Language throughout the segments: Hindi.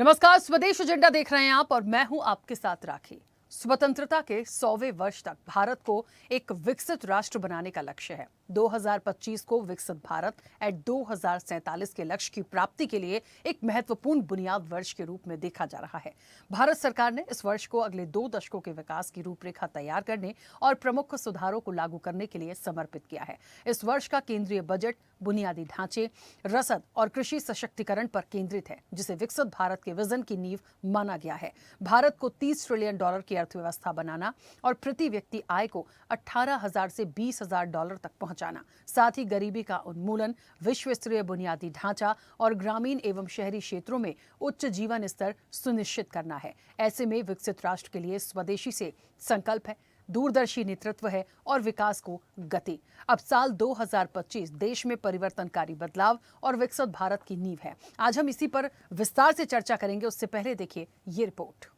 नमस्कार, स्वदेश एजेंडा देख रहे हैं आप और मैं हूं आपके साथ राखी। स्वतंत्रता के 100वें वर्ष तक भारत को एक विकसित राष्ट्र बनाने का लक्ष्य है। 2025 को विकसित भारत एट 2047 के लक्ष्य की प्राप्ति के लिए एक महत्वपूर्ण बुनियाद वर्ष के रूप में देखा जा रहा है। भारत सरकार ने इस वर्ष को अगले 2 दशकों के विकास की रूपरेखा तैयार करने और प्रमुख सुधारों को लागू करने के लिए समर्पित किया है। इस वर्ष का केंद्रीय बजट बुनियादी ढांचे, रसद और कृषि सशक्तिकरण पर केंद्रित है, जिसे विकसित भारत के विजन की नींव माना गया है। भारत को $30 ट्रिलियन की अर्थव्यवस्था बनाना और प्रति व्यक्ति आय को 18,000 से $20,000 तक पहुंचाना, साथ ही गरीबी का उन्मूलन, विश्व स्तरीय बुनियादी ढांचा और ग्रामीण एवं शहरी क्षेत्रों में उच्च जीवन स्तर सुनिश्चित करना है। ऐसे में विकसित राष्ट्र के लिए स्वदेशी से संकल्प है, दूरदर्शी नेतृत्व है और विकास को गति। अब साल 2025 देश में परिवर्तनकारी बदलाव और विकसित भारत की नींव है। आज हम इसी पर विस्तार से चर्चा करेंगे। उससे पहले देखिए ये रिपोर्ट।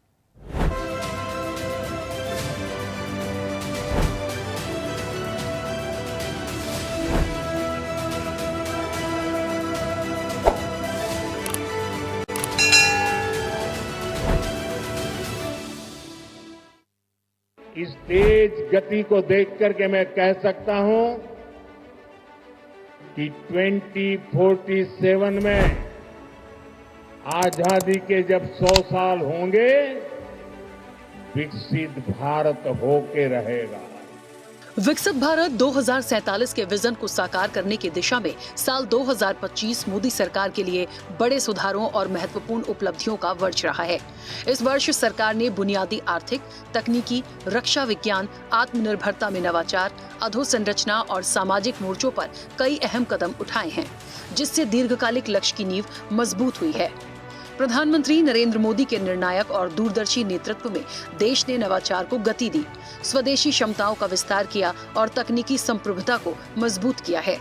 इस तेज गति को देख करके मैं कह सकता हूं कि 2047 में आजादी के जब 100 साल होंगे, विकसित भारत होके रहेगा। विकसित भारत 2047 के विजन को साकार करने की दिशा में साल 2025 मोदी सरकार के लिए बड़े सुधारों और महत्वपूर्ण उपलब्धियों का वर्ष रहा है। इस वर्ष सरकार ने बुनियादी आर्थिक, तकनीकी, रक्षा विज्ञान, आत्मनिर्भरता में नवाचार, अधोसंरचना और सामाजिक मोर्चों पर कई अहम कदम उठाए हैं, जिससे दीर्घकालिक लक्ष्य की नींव मजबूत हुई है। प्रधानमंत्री नरेंद्र मोदी के निर्णायक और दूरदर्शी नेतृत्व में देश ने नवाचार को गति दी, स्वदेशी क्षमताओं का विस्तार किया और तकनीकी संप्रभुता को मजबूत किया है।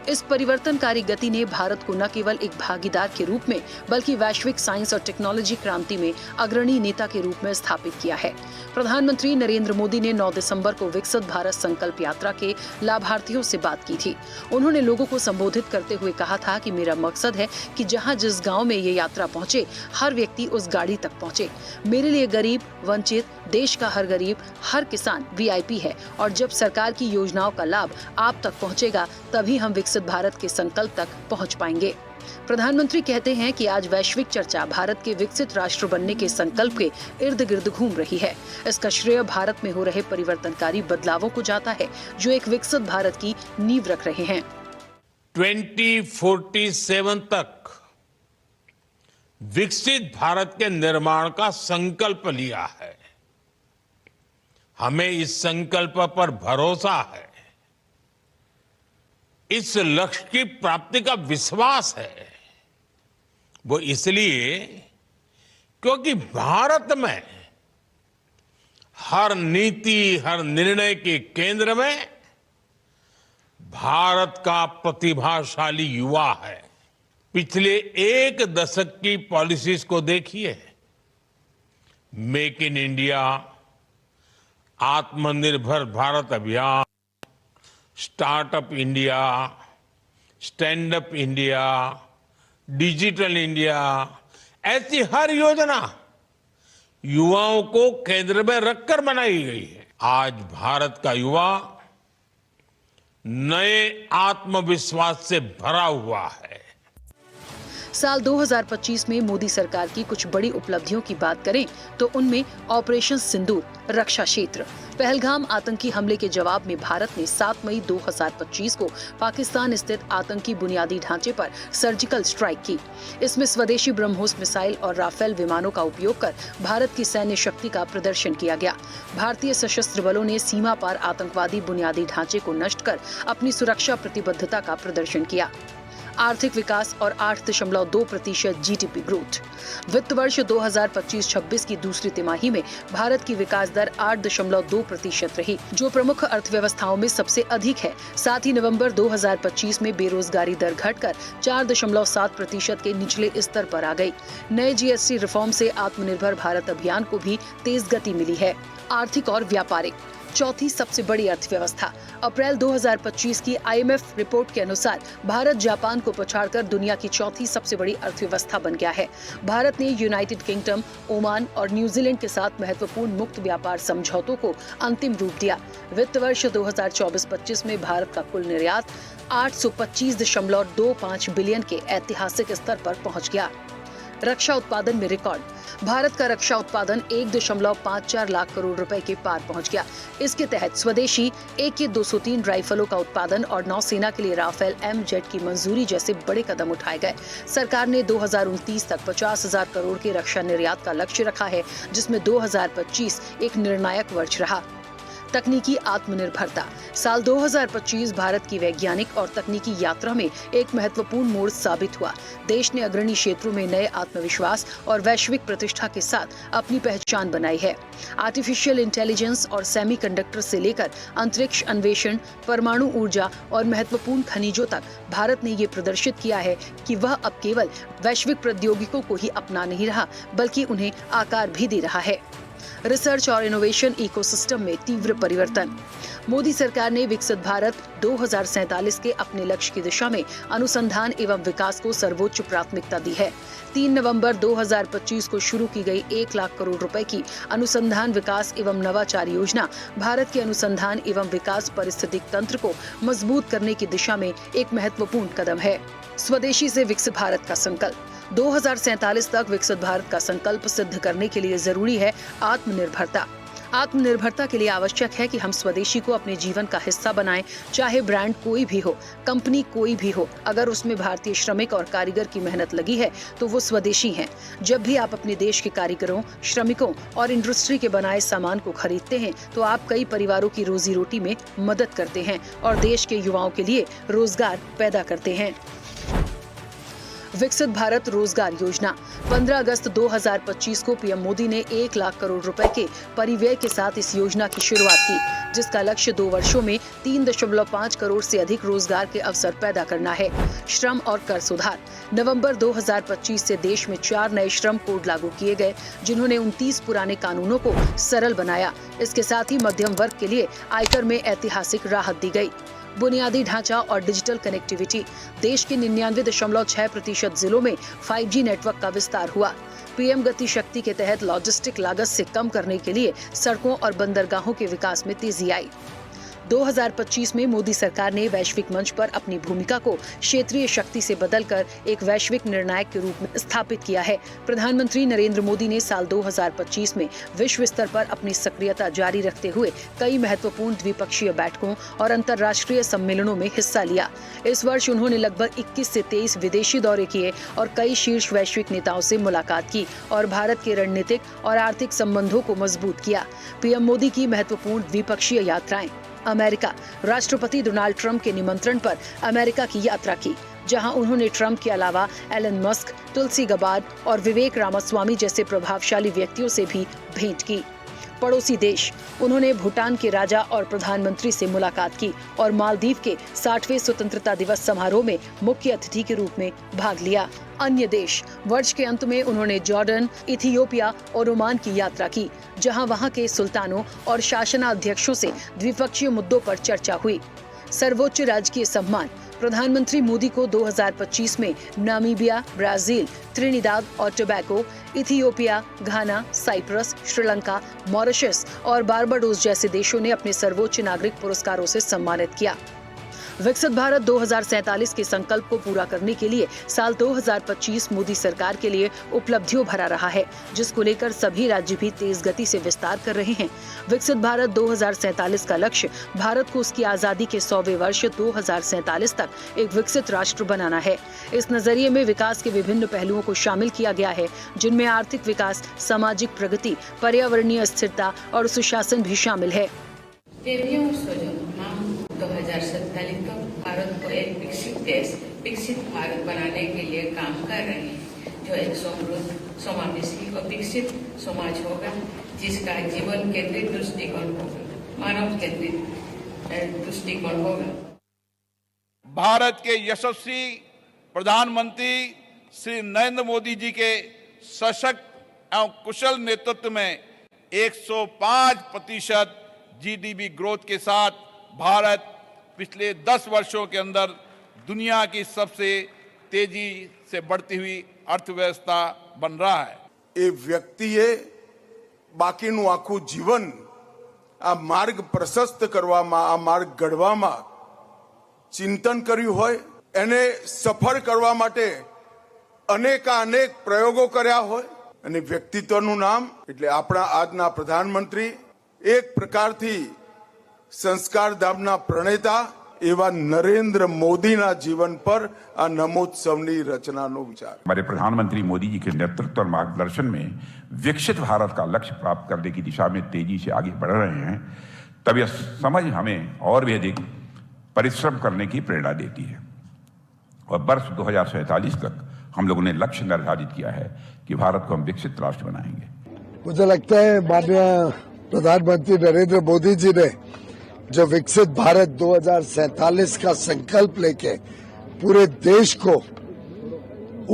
इस परिवर्तनकारी गति ने भारत को न केवल एक भागीदार के रूप में बल्कि वैश्विक साइंस और टेक्नोलॉजी क्रांति में अग्रणी नेता के रूप में स्थापित किया है। प्रधानमंत्री नरेंद्र मोदी ने 9 दिसंबर को विकसित भारत संकल्प यात्रा के लाभार्थियों से बात की थी। उन्होंने लोगों को संबोधित करते हुए कहा था कि मेरा मकसद है कि जहां जिस गांव में ये यात्रा पहुंचे, हर व्यक्ति उस गाड़ी तक पहुंचे। मेरे लिए गरीब, वंचित, देश का हर गरीब, हर किसान VIP है और जब सरकार की योजनाओं का लाभ आप तक पहुंचेगा, तभी हम विकसित भारत के संकल्प तक पहुंच पाएंगे। प्रधानमंत्री कहते हैं कि आज वैश्विक चर्चा भारत के विकसित राष्ट्र बनने के संकल्प के इर्द गिर्द घूम रही है। इसका श्रेय भारत में हो रहे परिवर्तनकारी बदलावों को जाता है, जो एक विकसित भारत की नींव रख रहे हैं। 2047 तक विकसित भारत के निर्माण का संकल्प लिया है। हमें इस संकल्प पर भरोसा है, इस लक्ष्य की प्राप्ति का विश्वास है। वो इसलिए क्योंकि भारत में हर नीति, हर निर्णय के केंद्र में भारत का प्रतिभाशाली युवा है। पिछले 1 दशक की पॉलिसीज को देखिए। मेक इन इंडिया, आत्मनिर्भर भारत अभियान, startup India, stand up India, digital India, ऐसी हर योजना युवाओं को केंद्र में रखकर बनाई गई है। आज भारत का युवा नए आत्मविश्वास से भरा हुआ है। साल 2025 में मोदी सरकार की कुछ बड़ी उपलब्धियों की बात करें तो उनमें ऑपरेशन सिंदूर, रक्षा क्षेत्र, पहलगाम आतंकी हमले के जवाब में भारत ने 7 मई 2025 को पाकिस्तान स्थित आतंकी बुनियादी ढांचे पर सर्जिकल स्ट्राइक की। इसमें स्वदेशी ब्रह्मोस मिसाइल और राफेल विमानों का उपयोग कर भारत की सैन्य शक्ति का प्रदर्शन किया गया। भारतीय सशस्त्र बलों ने सीमा पार आतंकवादी बुनियादी ढांचे को नष्ट कर अपनी सुरक्षा प्रतिबद्धता का प्रदर्शन किया। आर्थिक विकास और 8.2% GDP ग्रोथ। वित्त वर्ष 2025-26 की दूसरी तिमाही में भारत की विकास दर 8.2% रही, जो प्रमुख अर्थव्यवस्थाओं में सबसे अधिक है। साथ ही नवंबर 2025 में बेरोजगारी दर घटकर 4.7% के निचले स्तर पर आ गई। नए GST रिफॉर्म से आत्मनिर्भर भारत अभियान को भी तेज गति मिली है। आर्थिक और व्यापारिक चौथी सबसे बड़ी अर्थव्यवस्था। अप्रैल 2025 की IMF रिपोर्ट के अनुसार भारत जापान को पछाड़कर दुनिया की चौथी सबसे बड़ी अर्थव्यवस्था बन गया है। भारत ने यूनाइटेड किंगडम, ओमान और न्यूजीलैंड के साथ महत्वपूर्ण मुक्त व्यापार समझौतों को अंतिम रूप दिया। वित्त वर्ष 2024-25 में भारत का कुल निर्यात 825.25 बिलियन के ऐतिहासिक स्तर पर पहुंच गया। रक्षा उत्पादन में रिकॉर्ड। भारत का रक्षा उत्पादन 1.54 लाख करोड़ रुपए के पार पहुंच गया। इसके तहत स्वदेशी AK-203 राइफलों का उत्पादन और नौसेना के लिए राफेल M-जेट की मंजूरी जैसे बड़े कदम उठाए गए। सरकार ने 2029 तक 50,000 करोड़ के रक्षा निर्यात का लक्ष्य रखा है, जिसमें 2025 एक निर्णायक वर्ष रहा। तकनीकी आत्मनिर्भरता। साल 2025 भारत की वैज्ञानिक और तकनीकी यात्रा में एक महत्वपूर्ण मोड़ साबित हुआ। देश ने अग्रणी क्षेत्रों में नए आत्मविश्वास और वैश्विक प्रतिष्ठा के साथ अपनी पहचान बनाई है। आर्टिफिशियल इंटेलिजेंस और सेमीकंडक्टर से लेकर अंतरिक्ष अन्वेषण, परमाणु ऊर्जा और महत्वपूर्ण खनिजों तक भारत ने ये प्रदर्शित किया है कि वह अब केवल वैश्विक प्रौद्योगिकों को ही अपना नहीं रहा, बल्कि उन्हें आकार भी दे रहा है। रिसर्च और इनोवेशन इकोसिस्टम में तीव्र परिवर्तन। मोदी सरकार ने विकसित भारत 2047 के अपने लक्ष्य की दिशा में अनुसंधान एवं विकास को सर्वोच्च प्राथमिकता दी है। 3 नवंबर 2025 को शुरू की गई 1 लाख करोड़ रुपए की अनुसंधान विकास एवं नवाचार योजना भारत के अनुसंधान एवं विकास पारिस्थितिक तंत्र को मजबूत करने की दिशा में एक महत्वपूर्ण कदम है। स्वदेशी से विकसित भारत का संकल्प। 2047 तक विकसित भारत का संकल्प सिद्ध करने के लिए जरूरी है आत्मनिर्भरता। आत्मनिर्भरता के लिए आवश्यक है कि हम स्वदेशी को अपने जीवन का हिस्सा बनाएं, चाहे ब्रांड कोई भी हो, कंपनी कोई भी हो। अगर उसमें भारतीय श्रमिक और कारीगर की मेहनत लगी है तो वो स्वदेशी हैं। जब भी आप अपने देश के कारीगरों, श्रमिकों और इंडस्ट्री के बनाए सामान को खरीदते हैं तो आप कई परिवारों की रोजी रोटी में मदद करते हैं और देश के युवाओं के लिए रोजगार पैदा करते हैं। विकसित भारत रोजगार योजना। 15 अगस्त 2025 को पीएम मोदी ने 1 लाख करोड़ रुपए के परिव्यय के साथ इस योजना की शुरुआत की, जिसका लक्ष्य 2 वर्षों में 3.5 करोड़ से अधिक रोजगार के अवसर पैदा करना है। श्रम और कर सुधार। नवंबर 2025 से देश में 4 नए श्रम कोड लागू किए गए, जिन्होंने 29 पुराने कानूनों को सरल बनाया। इसके साथ ही मध्यम वर्ग के लिए आयकर में ऐतिहासिक राहत दी गई। बुनियादी ढांचा और डिजिटल कनेक्टिविटी। देश के 99.6% जिलों में 5G नेटवर्क का विस्तार हुआ। पीएम गति शक्ति के तहत लॉजिस्टिक लागत से कम करने के लिए सड़कों और बंदरगाहों के विकास में तेजी आई। 2025 में मोदी सरकार ने वैश्विक मंच पर अपनी भूमिका को क्षेत्रीय शक्ति से बदलकर एक वैश्विक निर्णायक के रूप में स्थापित किया है। प्रधानमंत्री नरेंद्र मोदी ने साल 2025 में विश्व स्तर पर अपनी सक्रियता जारी रखते हुए कई महत्वपूर्ण द्विपक्षीय बैठकों और अंतर्राष्ट्रीय सम्मेलनों में हिस्सा लिया। इस वर्ष उन्होंने लगभग 21 से 23 विदेशी दौरे किए और कई शीर्ष वैश्विक नेताओं से मुलाकात की और भारत के रणनीतिक और आर्थिक संबंधों को मजबूत किया। पीएम मोदी की महत्वपूर्ण द्विपक्षीय यात्राएं। अमेरिका। राष्ट्रपति डोनाल्ड ट्रंप के निमंत्रण पर अमेरिका की यात्रा की, जहां उन्होंने ट्रंप के अलावा एलन मस्क, तुलसी गबार्ड और विवेक रामास्वामी जैसे प्रभावशाली व्यक्तियों से भी भेंट की। पड़ोसी देश। उन्होंने भूटान के राजा और प्रधानमंत्री से मुलाकात की और मालदीव के 60वें स्वतंत्रता दिवस समारोह में मुख्य अतिथि के रूप में भाग लिया। अन्य देश। वर्ष के अंत में उन्होंने जॉर्डन, इथियोपिया और ओमान की यात्रा की, जहां वहां के सुल्तानों और शासनाध्यक्षों से द्विपक्षीय मुद्दों पर चर्चा हुई। सर्वोच्च राजकीय सम्मान। प्रधानमंत्री मोदी को 2025 में नामीबिया, ब्राजील, त्रिनिदाद और टोबैगो, इथियोपिया, घाना, साइप्रस, श्रीलंका, मॉरिशस और बारबाडोस जैसे देशों ने अपने सर्वोच्च नागरिक पुरस्कारों से सम्मानित किया। विकसित भारत 2047 के संकल्प को पूरा करने के लिए साल 2025 मोदी सरकार के लिए उपलब्धियों भरा रहा है, जिसको लेकर सभी राज्य भी तेज गति से विस्तार कर रहे हैं। विकसित भारत 2047 का लक्ष्य भारत को उसकी आजादी के 100वें वर्ष 2047 तक एक विकसित राष्ट्र बनाना है। इस नजरिए में विकास के विभिन्न पहलुओं को शामिल किया गया है, जिनमें आर्थिक विकास, सामाजिक प्रगति, पर्यावरणीय स्थिरता और सुशासन भी शामिल है। 2047 तक भारत को एक विकसित देश, विकसित भारत बनाने के लिए काम कर रहे हैं, जो एक समृद्ध, समावेशी और विकसित समाज होगा, जिसका जीवन केंद्रित दृष्टिकोण होगा, मानव केंद्रित दृष्टिकोण होगा। भारत के यशस्वी प्रधानमंत्री श्री नरेंद्र मोदी जी के सशक्त एवं कुशल नेतृत्व में 105% जीडीपी ग्रोथ के साथ भारत पिछले 10 वर्षों के अंदर दुनिया की सबसे तेजी से बढ़ती हुई अर्थव्यवस्था बन रहा है। એ વ્યક્તિએ બાકીનું આખું જીવન આ માર્ગ પ્રશસ્ત કરવામાં, આ માર્ગ ઘડવામાં ચિંતન કર્યું હોય, એને સફળ કરવા માટે અનેક પ્રયોગો કર્યા હોય અને વ્યક્તિત્વનું નામ એટલે આપણા આજના પ્રધાનમંત્રી એક પ્રકારથી સંસ્કાર ધામના પ્રણેતા એવા નરેન્દ્ર મોદીના जीवन पर આ નમોત્સવની રચનાનો विचार। हमारे प्रधानमंत्री मोदी जी के नेतृत्व और मार्गदर्शन में विकसित भारत का लक्ष्य प्राप्त करने की दिशा में तेजी से आगे बढ़ रहे हैं, तब यह समझ हमें और भी अधिक परिश्रम करने की प्रेरणा देती है। और वर्ष 2047 तक हम लोगों ने लक्ष्य निर्धारित किया है कि भारत को हम विकसित राष्ट्र बनाएंगे। मुझे लगता है माननीय प्रधानमंत्री नरेंद्र मोदी जी ने जो विकसित भारत 2047 का संकल्प लेके पूरे देश को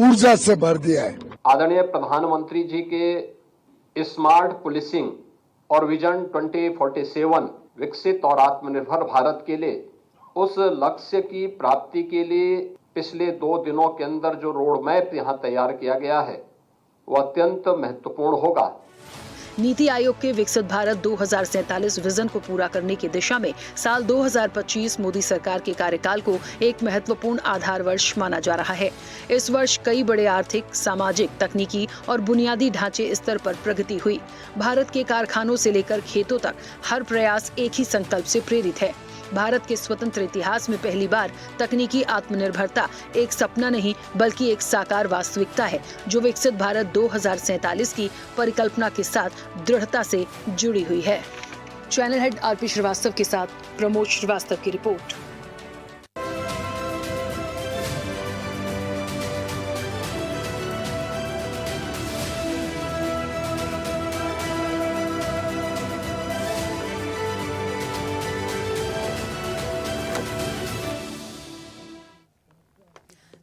ऊर्जा से भर दिया है। आदरणीय प्रधानमंत्री जी के स्मार्ट पुलिसिंग और विजन 2047 विकसित और आत्मनिर्भर भारत के लिए उस लक्ष्य की प्राप्ति के लिए पिछले 2 दिनों के अंदर जो रोड मैप यहाँ तैयार किया गया है वो अत्यंत महत्वपूर्ण होगा। नीति आयोग के विकसित भारत 2047 विजन को पूरा करने की दिशा में साल 2025 मोदी सरकार के कार्यकाल को एक महत्वपूर्ण आधार वर्ष माना जा रहा है। इस वर्ष कई बड़े आर्थिक, सामाजिक, तकनीकी और बुनियादी ढांचे स्तर पर प्रगति हुई। भारत के कारखानों से लेकर खेतों तक हर प्रयास एक ही संकल्प से प्रेरित है। भारत के स्वतंत्र इतिहास में पहली बार तकनीकी आत्मनिर्भरता एक सपना नहीं बल्कि एक साकार वास्तविकता है, जो विकसित भारत 2047 की परिकल्पना के साथ दृढ़ता से जुड़ी हुई है। चैनल हेड आरपी श्रीवास्तव के साथ प्रमोद श्रीवास्तव की रिपोर्ट।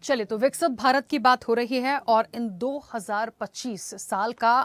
चलिए, तो विकसित भारत की बात हो रही है और इन 2025 साल का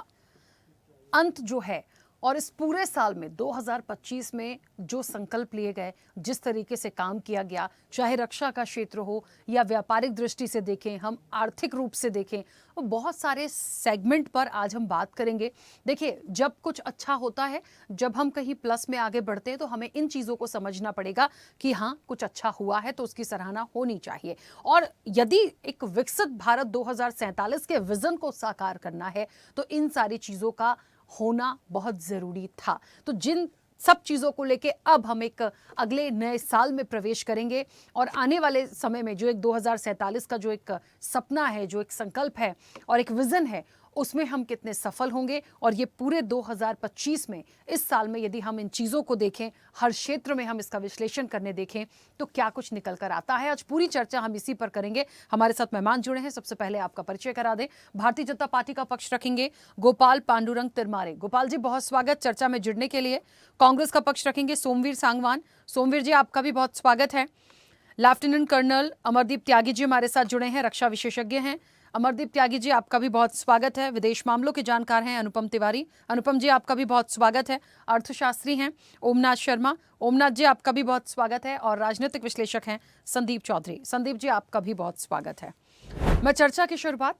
अंत जो है और इस पूरे साल में 2025 में जो संकल्प लिए गए, जिस तरीके से काम किया गया, चाहे रक्षा का क्षेत्र हो या व्यापारिक दृष्टि से देखें, हम आर्थिक रूप से देखें, तो बहुत सारे सेगमेंट पर आज हम बात करेंगे। देखिए, जब कुछ अच्छा होता है, जब हम कहीं प्लस में आगे बढ़ते हैं, तो हमें इन चीज़ों को समझना पड़ेगा कि हाँ, कुछ अच्छा हुआ है तो उसकी सराहना होनी चाहिए। और यदि एक विकसित भारत 2047 के विजन को साकार करना है तो इन सारी चीज़ों का होना बहुत ज़रूरी था। तो जिन सब चीज़ों को लेके अब हम एक अगले नए साल में प्रवेश करेंगे और आने वाले समय में जो एक 2047 का जो एक सपना है, जो एक संकल्प है और एक विज़न है, उसमें हम कितने सफल होंगे। और ये पूरे 2025 में, इस साल में यदि हम इन चीज़ों को देखें, हर क्षेत्र में हम इसका विश्लेषण करने देखें तो क्या कुछ निकल कर आता है। आज पूरी चर्चा हम इसी पर करेंगे। हमारे साथ मेहमान जुड़े हैं। सबसे पहले आपका परिचय करा दें। भारतीय जनता पार्टी का पक्ष रखेंगे गोपाल पांडुरंग तिरमारे। गोपाल जी, बहुत स्वागत चर्चा में जुड़ने के लिए। कांग्रेस का पक्ष रखेंगे सोमवीर सांगवान। सोमवीर जी, आपका भी बहुत स्वागत है। लेफ्टिनेंट कर्नल अमरदीप त्यागी जी हमारे साथ जुड़े हैं, रक्षा विशेषज्ञ हैं। अमरदीप त्यागी जी, आपका भी बहुत स्वागत है। विदेश मामलों के जानकार हैं अनुपम तिवारी। अनुपम जी, आपका भी बहुत स्वागत है। अर्थशास्त्री हैं ओमनाथ शर्मा। ओमनाथ जी, आपका भी बहुत स्वागत है। और राजनीतिक विश्लेषक हैं संदीप चौधरी। संदीप जी, आपका भी बहुत स्वागत है। मैं चर्चा की शुरुआत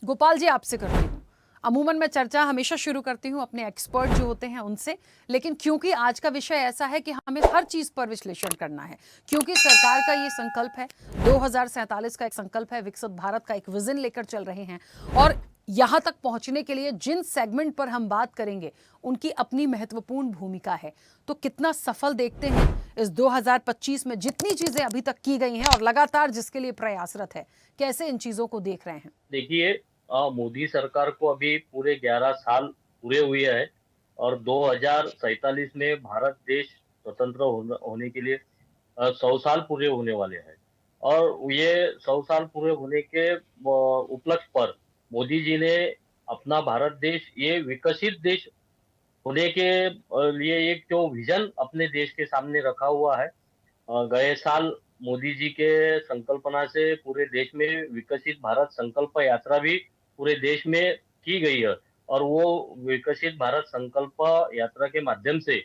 गोपाल जी आपसे करती हूँ। अमूमन मैं चर्चा हमेशा शुरू करती हूँ अपने एक्सपर्ट जो होते हैं उनसे, लेकिन क्योंकि आज का विषय ऐसा है कि हमें हर चीज़ पर विश्लेषण करना है, क्योंकि सरकार का ये संकल्प है, 2047 का एक संकल्प है, विकसित भारत का एक विजन लेकर चल रहे हैं। और यहाँ तक पहुँचने के लिए जिन सेगमेंट पर हम बात करेंगे उनकी अपनी महत्वपूर्ण भूमिका है। तो कितना सफल देखते हैं इस 2025 में जितनी चीज़ें अभी तक की गई हैं और लगातार जिसके लिए प्रयासरत है, कैसे इन चीज़ों को देख रहे हैं? देखिए, मोदी सरकार को अभी पूरे 11 साल पूरे हुए हैं और 2047 में भारत देश स्वतंत्र होने के लिए 100 साल पूरे होने वाले हैं। और ये 100 साल पूरे होने के उपलक्ष्य पर मोदी जी ने अपना भारत देश ये विकसित देश होने के लिए एक जो विजन अपने देश के सामने रखा हुआ है, गए साल मोदी जी के संकल्पना से पूरे देश में विकसित भारत संकल्प यात्रा भी पूरे देश में की गई है। और वो विकसित भारत संकल्प यात्रा के माध्यम से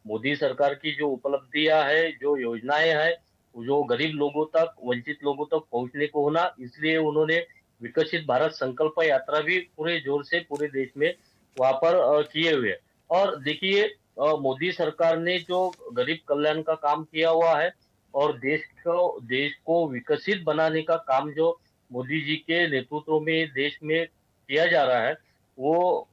मोदी सरकार की जो उपलब्धियां है, जो योजनाएं हैं, जो गरीब लोगों तक, वंचित लोगों तक पहुंचने को होना, इसलिए उन्होंने विकसित भारत संकल्प यात्रा भी पूरे जोर से पूरे देश में वहां पर किए हुए हैं। और देखिए, मोदी सरकार ने जो गरीब कल्याण का काम किया हुआ है और देश को विकसित बनाने का काम जो मोदी जी के नेतृत्व में देश में किया जा रहा है, वो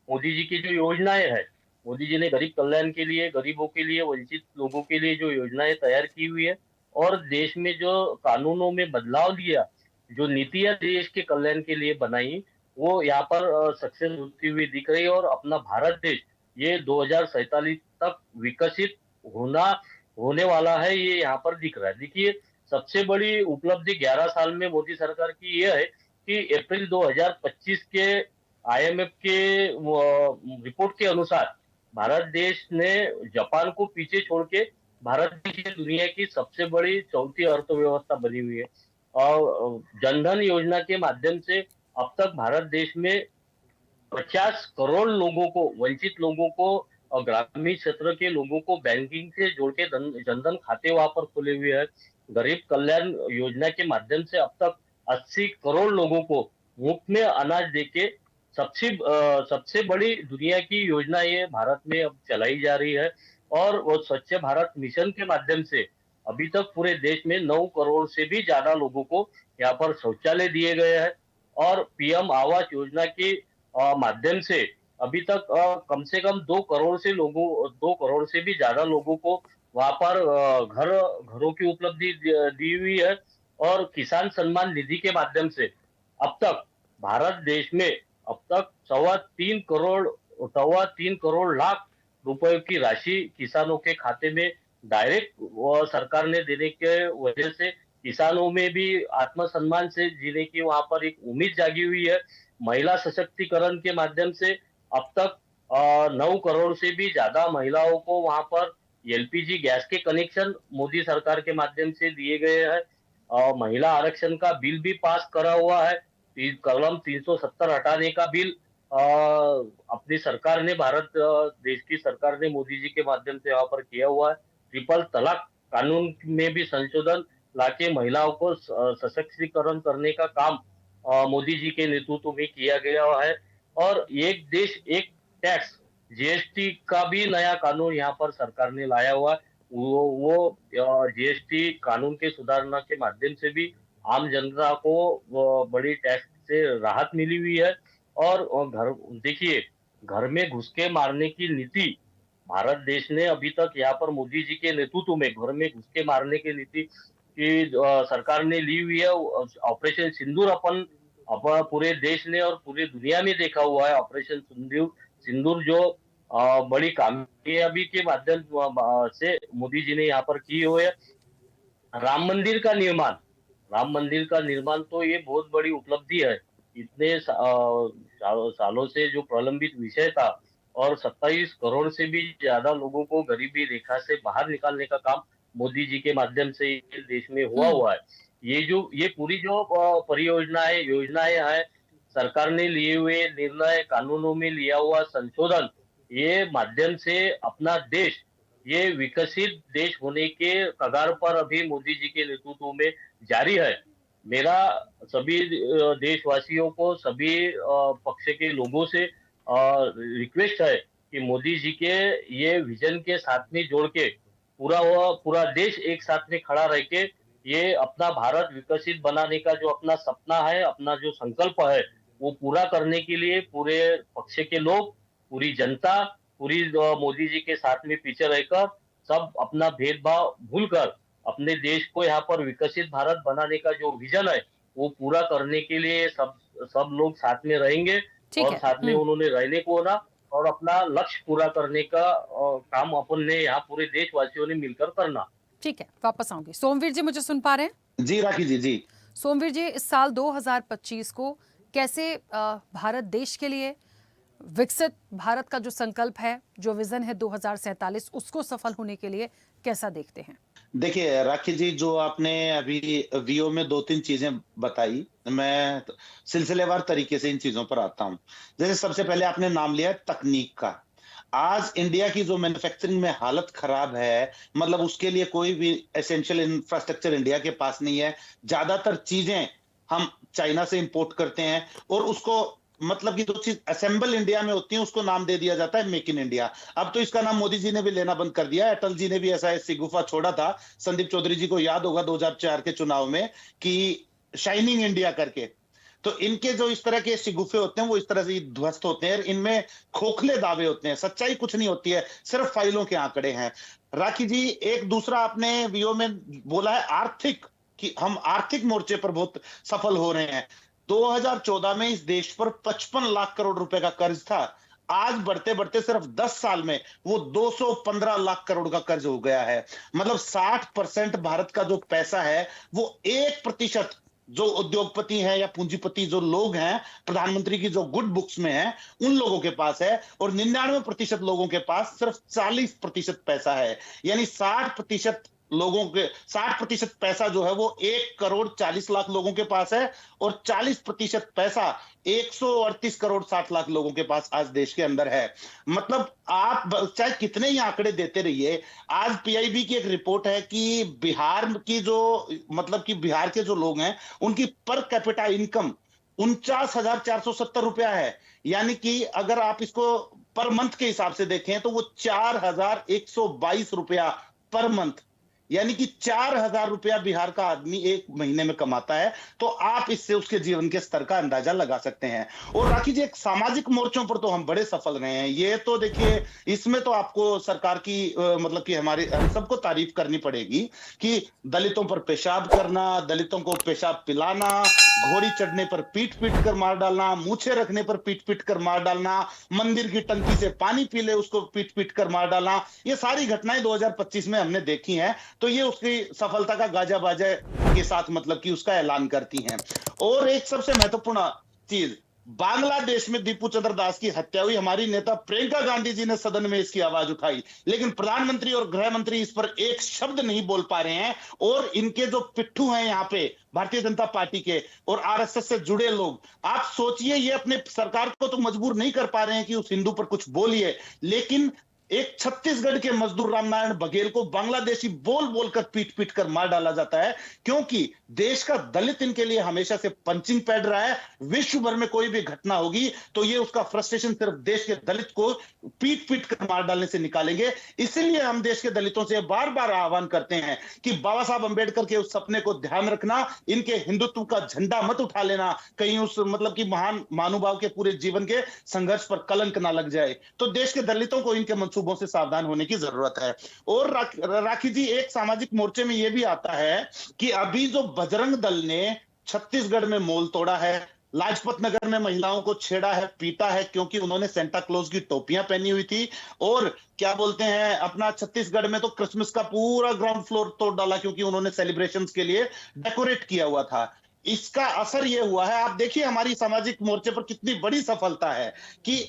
मोदी जी की जो योजनाएं हैं, मोदी जी ने गरीब कल्याण के लिए, गरीबों के लिए, वंचित लोगों के लिए जो योजनाएं तैयार की हुई है और देश में जो कानूनों में बदलाव लिया, जो नीतियां देश के कल्याण के लिए बनाई, वो यहाँ पर सक्सेस होती हुई दिख रही है। और अपना भारत देश ये 2047 तक विकसित होने वाला है, ये यहाँ पर दिख रहा है। देखिए, सबसे बड़ी उपलब्धि 11 साल में मोदी सरकार की यह है कि अप्रैल 2025 के आईएमएफ के रिपोर्ट के अनुसार भारत देश ने जापान को पीछे छोड़ के भारत देश ये दुनिया की सबसे बड़ी चौथी अर्थव्यवस्था बनी हुई है। और जनधन योजना के माध्यम से अब तक भारत देश में 50 करोड़ लोगों को, वंचित लोगों को और ग्रामीण क्षेत्र के लोगों को बैंकिंग से जोड़ के जनधन खाते वहां पर खुले हुए हैं। गरीब कल्याण योजना के माध्यम से अब तक 80 करोड़ लोगों को मुफ्त में अनाज देके सबसे बड़ी दुनिया की योजना ये भारत में अब चलाई जा रही है। और वो स्वच्छ भारत मिशन के माध्यम से अभी तक पूरे देश में 9 करोड़ से भी ज्यादा लोगों को यहाँ पर शौचालय दिए गए हैं। और पीएम आवास योजना के माध्यम से अभी तक कम से कम 2 करोड़ से भी ज्यादा लोगों को वहां पर घरों की उपलब्धि दी हुई है। और किसान सम्मान निधि के माध्यम से अब तक भारत देश में अब तक 3.25 करोड़ लाख रुपए की राशि किसानों के खाते में डायरेक्ट सरकार ने देने के वजह से किसानों में भी आत्मसम्मान से जीने की वहां पर एक उम्मीद जागी हुई है। महिला सशक्तिकरण के माध्यम से अब तक 9 करोड़ से भी ज्यादा महिलाओं को वहां पर एलपीजी गैस के कनेक्शन मोदी सरकार के माध्यम से दिए गए हैं। महिला आरक्षण का बिल भी पास करा हुआ है। कलम 370 हटाने का बिल अपनी सरकार ने, भारत देश की सरकार ने मोदी जी के माध्यम से वहां पर किया हुआ है। ट्रिपल तलाक कानून में भी संशोधन लाके महिलाओं को सशक्तिकरण करने का काम मोदी जी के नेतृत्व में किया गया है। और एक देश एक टैक्स जीएसटी का भी नया कानून यहाँ पर सरकार ने लाया हुआ है। वो जीएसटी कानून के सुधारना के माध्यम से भी आम जनता को बड़ी टैक्स से राहत मिली हुई है। और देखिए, घर में घुस के मारने की नीति भारत देश ने अभी तक यहाँ पर मोदी जी के नेतृत्व में घर में घुस के मारने की नीति की सरकार ने ली हुई है। ऑपरेशन सिंदूर अपन पूरे देश ने और पूरी दुनिया में देखा हुआ है। ऑपरेशन सिंदूर जो बड़ी कामयाबी के माध्यम से मोदी जी ने यहाँ पर की हुई है। राम मंदिर का निर्माण तो ये बहुत बड़ी उपलब्धि है। इतने सालों से जो प्रलंबित विषय था और 27 करोड़ से भी ज्यादा लोगों को गरीबी रेखा से बाहर निकालने का काम मोदी जी के माध्यम से देश में हुआ है। ये पूरी जो योजनाएं है, सरकार ने लिए हुए निर्णय, कानूनों में लिया हुआ संशोधन, ये माध्यम से अपना देश ये विकसित देश होने के कगार पर अभी मोदी जी के नेतृत्व में जारी है। मेरा सभी देशवासियों को, सभी पक्ष के लोगों से रिक्वेस्ट है कि मोदी जी के ये विजन के साथ में जोड़ के पूरा देश एक साथ में खड़ा रह के ये अपना भारत विकसित बनाने का जो अपना सपना है, अपना जो संकल्प है, वो पूरा करने के लिए पूरे पक्ष के लोग, पूरी जनता, पूरी मोदी जी के साथ में पीछे रहकर सब अपना भेदभाव भूलकर अपने देश को यहाँ पर विकसित भारत बनाने का जो विजन है वो पूरा करने के लिए सब लोग साथ में रहेंगे। और साथ में उन्होंने रहने को ना और अपना लक्ष्य पूरा करने का काम अपन ने यहाँ पूरे देशवासियों ने मिलकर करना। ठीक है, वापस आऊंगी। सोमवीर जी, मुझे सुन पा रहे हैं? जी राखी जी। सोमवीर जी, इस साल 2025 को कैसे भारत देश के लिए विकसित भारत का जो संकल्प है, जो विजन है 2047, उसको सफल होने के लिए कैसा देखते हैं? देखिए राखी जी, जो आपने अभी वीओ में 2-3 चीजें बताई, मैं सिलसिलेवार तरीके से इन चीजों पर आता हूं। जैसे सबसे पहले आपने नाम लिया तकनीक का। आज इंडिया की जो मैन्युफैक्चरिंग में हालत खराब है, मतलब उसके लिए कोई भी एसेंशियल इंफ्रास्ट्रक्चर इंडिया के पास नहीं है। ज्यादातर चीजें हम चाइना से इंपोर्ट करते हैं और उसको मतलब कि जो चीज असेंबल इंडिया में होती है उसको नाम दे दिया जाता है मेक इन इंडिया। अब तो इसका नाम मोदी जी ने भी लेना बंद कर दिया है। अटल जी ने भी ऐसा सिगुफा छोड़ा था, संदीप चौधरी जी को याद होगा 2004 के चुनाव में, कि शाइनिंग इंडिया करके। तो इनके जो इस तरह के शिगुफे होते हैं वो इस तरह से ध्वस्त होते हैं, इनमें खोखले दावे होते हैं, सच्चाई कुछ नहीं होती है, सिर्फ फाइलों के आंकड़े हैं। राखी जी, एक दूसरा आपने वीओ में बोला है आर्थिक, कि हम आर्थिक मोर्चे पर बहुत सफल हो रहे हैं। 2014 में इस देश पर 55 लाख करोड़ रुपए का कर्ज था। आज बढ़ते बढ़ते सिर्फ 10 साल में वो 215 लाख करोड़ का कर्ज हो गया है। मतलब 60% भारत का जो पैसा है वो 1% जो उद्योगपति हैं या पूंजीपति जो लोग हैं, प्रधानमंत्री की जो गुड बुक्स में है, उन लोगों के पास है, और 99% लोगों के पास सिर्फ 40% पैसा है। यानी 60% पैसा जो है वो 1,40,00,000 लोगों के पास है, और 40% पैसा 138 करोड़ 60 लाख लोगों के पास आज देश के अंदर है। मतलब आप चाहे कितने ही आंकड़े देते रहिए, आज पीआईबी की एक रिपोर्ट है कि बिहार की जो मतलब कि बिहार के जो लोग हैं उनकी पर कैपिटा इनकम 49,470 रुपया है। यानी कि अगर आप इसको पर मंथ के हिसाब से देखें तो वो 4,122 रुपया पर मंथ, यानी कि 4,000 रुपया बिहार का आदमी एक महीने में कमाता है। तो आप इससे उसके जीवन के स्तर का अंदाजा लगा सकते हैं। और राखी जी, एक सामाजिक मोर्चों पर तो हम बड़े सफल रहे हैं। ये तो देखिए, इसमें तो आपको सरकार की मतलब कि हमारे सबको तारीफ करनी पड़ेगी कि दलितों पर पेशाब करना, दलितों को पेशाब पिलाना, घोड़ी चढ़ने पर पीट पीट कर मार डालना, मूछे रखने पर पीट पीट कर मार डालना, मंदिर की टंकी से पानी पी ले उसको पीट पीट कर मार डालना, ये सारी घटनाएं 2025 में हमने देखी हैं। तो ये उसकी सफलता का गाजा बाजा के साथ मतलब कि उसका ऐलान करती हैं। और एक सबसे महत्वपूर्ण चीज, बांग्लादेश में दीपू चंद्र दास की हत्या हुई, हमारी नेता प्रियंका गांधी जी ने सदन में इसकी आवाज उठाई, लेकिन प्रधानमंत्री और गृह मंत्री इस पर एक शब्द नहीं बोल पा रहे हैं। और इनके जो पिट्ठू हैं यहाँ पे भारतीय जनता पार्टी के और आरएसएस से जुड़े लोग, आप सोचिए, ये अपने सरकार को तो मजबूर नहीं कर पा रहे हैं कि उस हिंदू पर कुछ बोलिए, लेकिन एक छत्तीसगढ़ के मजदूर रामनारायण बघेल को बांग्लादेशी बोल बोलकर पीट पीट कर मार डाला जाता है, क्योंकि देश का दलित इनके लिए हमेशा से पंचिंग पैड रहा है। विश्व भर में कोई भी घटना होगी तो ये उसका फ्रस्ट्रेशन सिर्फ देश के दलित को पीट पीट कर मार डालने से निकालेंगे। इसलिए हम देश के दलितों से बार बार आह्वान करते हैं कि बाबा साहब अंबेडकर के उस सपने को ध्यान रखना, इनके हिंदुत्व का झंडा मत उठा लेना, कहीं उस मतलब कि महान महानुभाव के पूरे जीवन के संघर्ष पर कलंक ना लग जाए। तो देश के दलितों को इनके मंसूबों से सावधान होने की जरूरत है। और राखी जी, एक सामाजिक मोर्चे में यह भी आता है कि अभी जो बजरंग दल ने छत्तीसगढ़ में मोल तोड़ा है, लाजपत नगर में महिलाओं को छेड़ा है, पीटा है, क्योंकि उन्होंने सेंटा क्लॉज की टोपियां पहनी हुई थी, और क्या बोलते हैं, अपना छत्तीसगढ़ में तो क्रिसमस का पूरा ग्राउंड फ्लोर तोड़ डाला क्योंकि उन्होंने सेलिब्रेशंस के लिए डेकोरेट किया हुआ था। इसका असर यह हुआ है, आप देखिए हमारी सामाजिक मोर्चे पर कितनी बड़ी सफलता है कि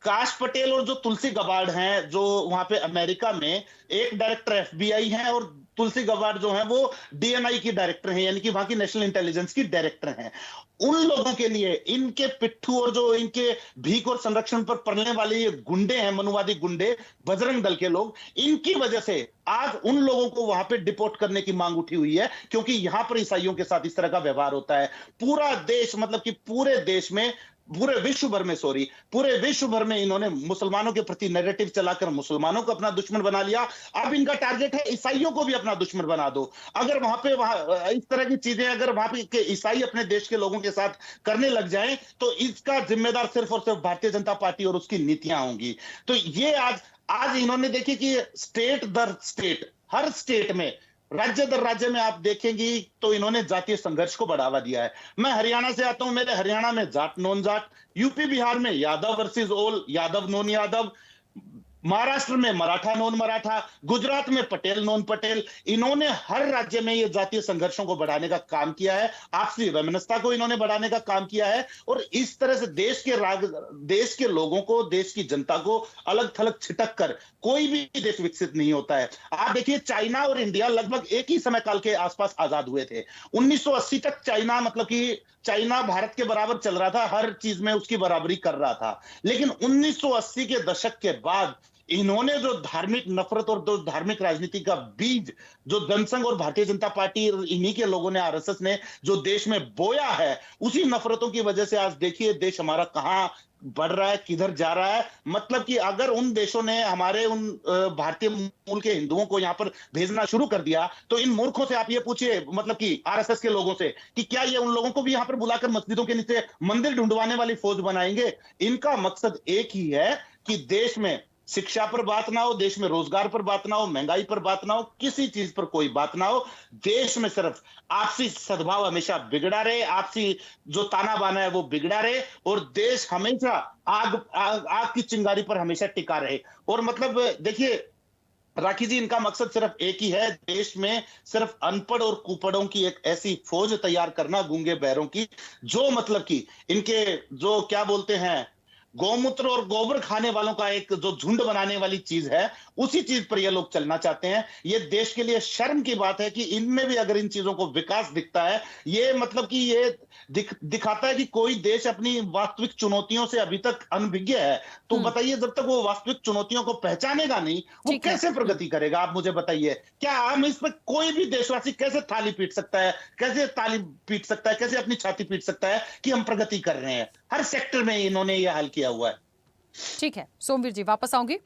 काश पटेल और जो तुलसी गबार्ड हैं, जो वहां पे अमेरिका में एक डायरेक्टर एफबीआई हैं और तुलसी गबार्ड जो है वो डीएनआई की डायरेक्टर हैं, यानी कि वहां की नेशनल इंटेलिजेंस की डायरेक्टर हैं। उन लोगों के लिए इनके पिट्ठू और जो इनके भीख और संरक्षण पर पड़ने वाले ये गुंडे हैं, मनुवादी गुंडे, बजरंग दल के लोग, इनकी वजह से आज उन लोगों को वहां पे डिपोर्ट करने की मांग उठी हुई है, क्योंकि यहां पर ईसाइयों के साथ इस तरह का व्यवहार होता है। पूरा देश मतलब कि पूरे देश में, पूरे विश्व भर में इन्होंने मुसलमानों के प्रति नैरेटिव चलाकर मुसलमानों को अपना दुश्मन बना लिया। अब इनका टारगेट है ईसाइयों को भी अपना दुश्मन बना दो। अगर वहां इस तरह की चीजें अगर वहां पे के ईसाई अपने देश के लोगों के साथ करने लग जाएं तो इसका जिम्मेदार सिर्फ और सिर्फ भारतीय जनता पार्टी और उसकी नीतियां होंगी। तो ये आज इन्होंने देखी कि स्टेट दर स्टेट, हर स्टेट में, राज्य दर राज्य में आप देखेंगी तो इन्होंने जातीय संघर्ष को बढ़ावा दिया है। मैं हरियाणा से आता हूं, मेरे हरियाणा में जाट नॉन जाट, यूपी बिहार में यादव वर्सेस ओल, यादव नॉन यादव, महाराष्ट्र में मराठा नॉन मराठा, गुजरात में पटेल नॉन पटेल। इन्होंने हर राज्य में ये जातीय संघर्षों को बढ़ाने का काम किया है, आपसी वैमनस्यता को इन्होंने बढ़ाने का काम किया है, और इस तरह से देश के लोगों को, देश की जनता को अलग थलग छिटक कर कोई भी देश विकसित नहीं होता है। आप देखिए, चाइना और इंडिया लगभग एक ही समय काल के आसपास आजाद हुए थे। 1980 तक चाइना मतलब कि चाइना भारत के बराबर चल रहा था, हर चीज में उसकी बराबरी कर रहा था। लेकिन 1980 के दशक के बाद इन्होंने जो धार्मिक नफरत और जो धार्मिक राजनीति का बीज जो जनसंघ और भारतीय जनता पार्टी, इन्हीं के लोगों ने, आरएसएस ने जो देश में बोया है, उसी नफरतों की वजह से आज देखिए देश हमारा कहां बढ़ रहा है, किधर जा रहा है। मतलब कि अगर उन देशों ने हमारे उन भारतीय मूल के हिंदुओं को यहां पर भेजना शुरू कर दिया, तो इन मूर्खों से आप ये पूछिए, मतलब कि आरएसएस के लोगों से, कि क्या ये उन लोगों को भी यहां पर बुलाकर मस्जिदों के नीचे मंदिर ढूंढवाने वाली फौज बनाएंगे? इनका मकसद एक ही है कि देश में शिक्षा पर बात ना हो, देश में रोजगार पर बात ना हो, महंगाई पर बात ना हो, किसी चीज पर कोई बात ना हो। देश में सिर्फ आपसी सद्भाव हमेशा बिगड़ा रहे, आपसी जो ताना बाना है वो बिगड़ा रहे, और देश हमेशा आग की चिंगारी पर हमेशा टिका रहे। और मतलब देखिए राखी जी, इनका मकसद सिर्फ एक ही है, देश में सिर्फ अनपढ़ और कुपढ़ों की एक ऐसी फौज तैयार करना, गूंगे बहरों की, जो मतलब कि इनके जो क्या बोलते हैं, गौमूत्र और गोबर खाने वालों का एक जो झुंड बनाने वाली चीज है, उसी चीज पर ये लोग चलना चाहते हैं। ये देश के लिए शर्म की बात है कि इनमें भी अगर इन चीजों को विकास दिखता है, ये मतलब कि ये दिखाता है कि कोई देश अपनी वास्तविक चुनौतियों से अभी तक अनभिज्ञ है। तो बताइए, जब तक वो वास्तविक चुनौतियों को पहचानेगा नहीं, वो कैसे प्रगति करेगा? आप मुझे बताइए, क्या हम इस पर कोई भी देशवासी कैसे थाली पीट सकता है, कैसे ताली पीट सकता है, कैसे अपनी छाती पीट सकता है कि हम प्रगति कर रहे हैं? हर सेक्टर में इन्होंने ये हाल किया हुआ है। ठीक है सोमवीर जी, वापस आऊंगी।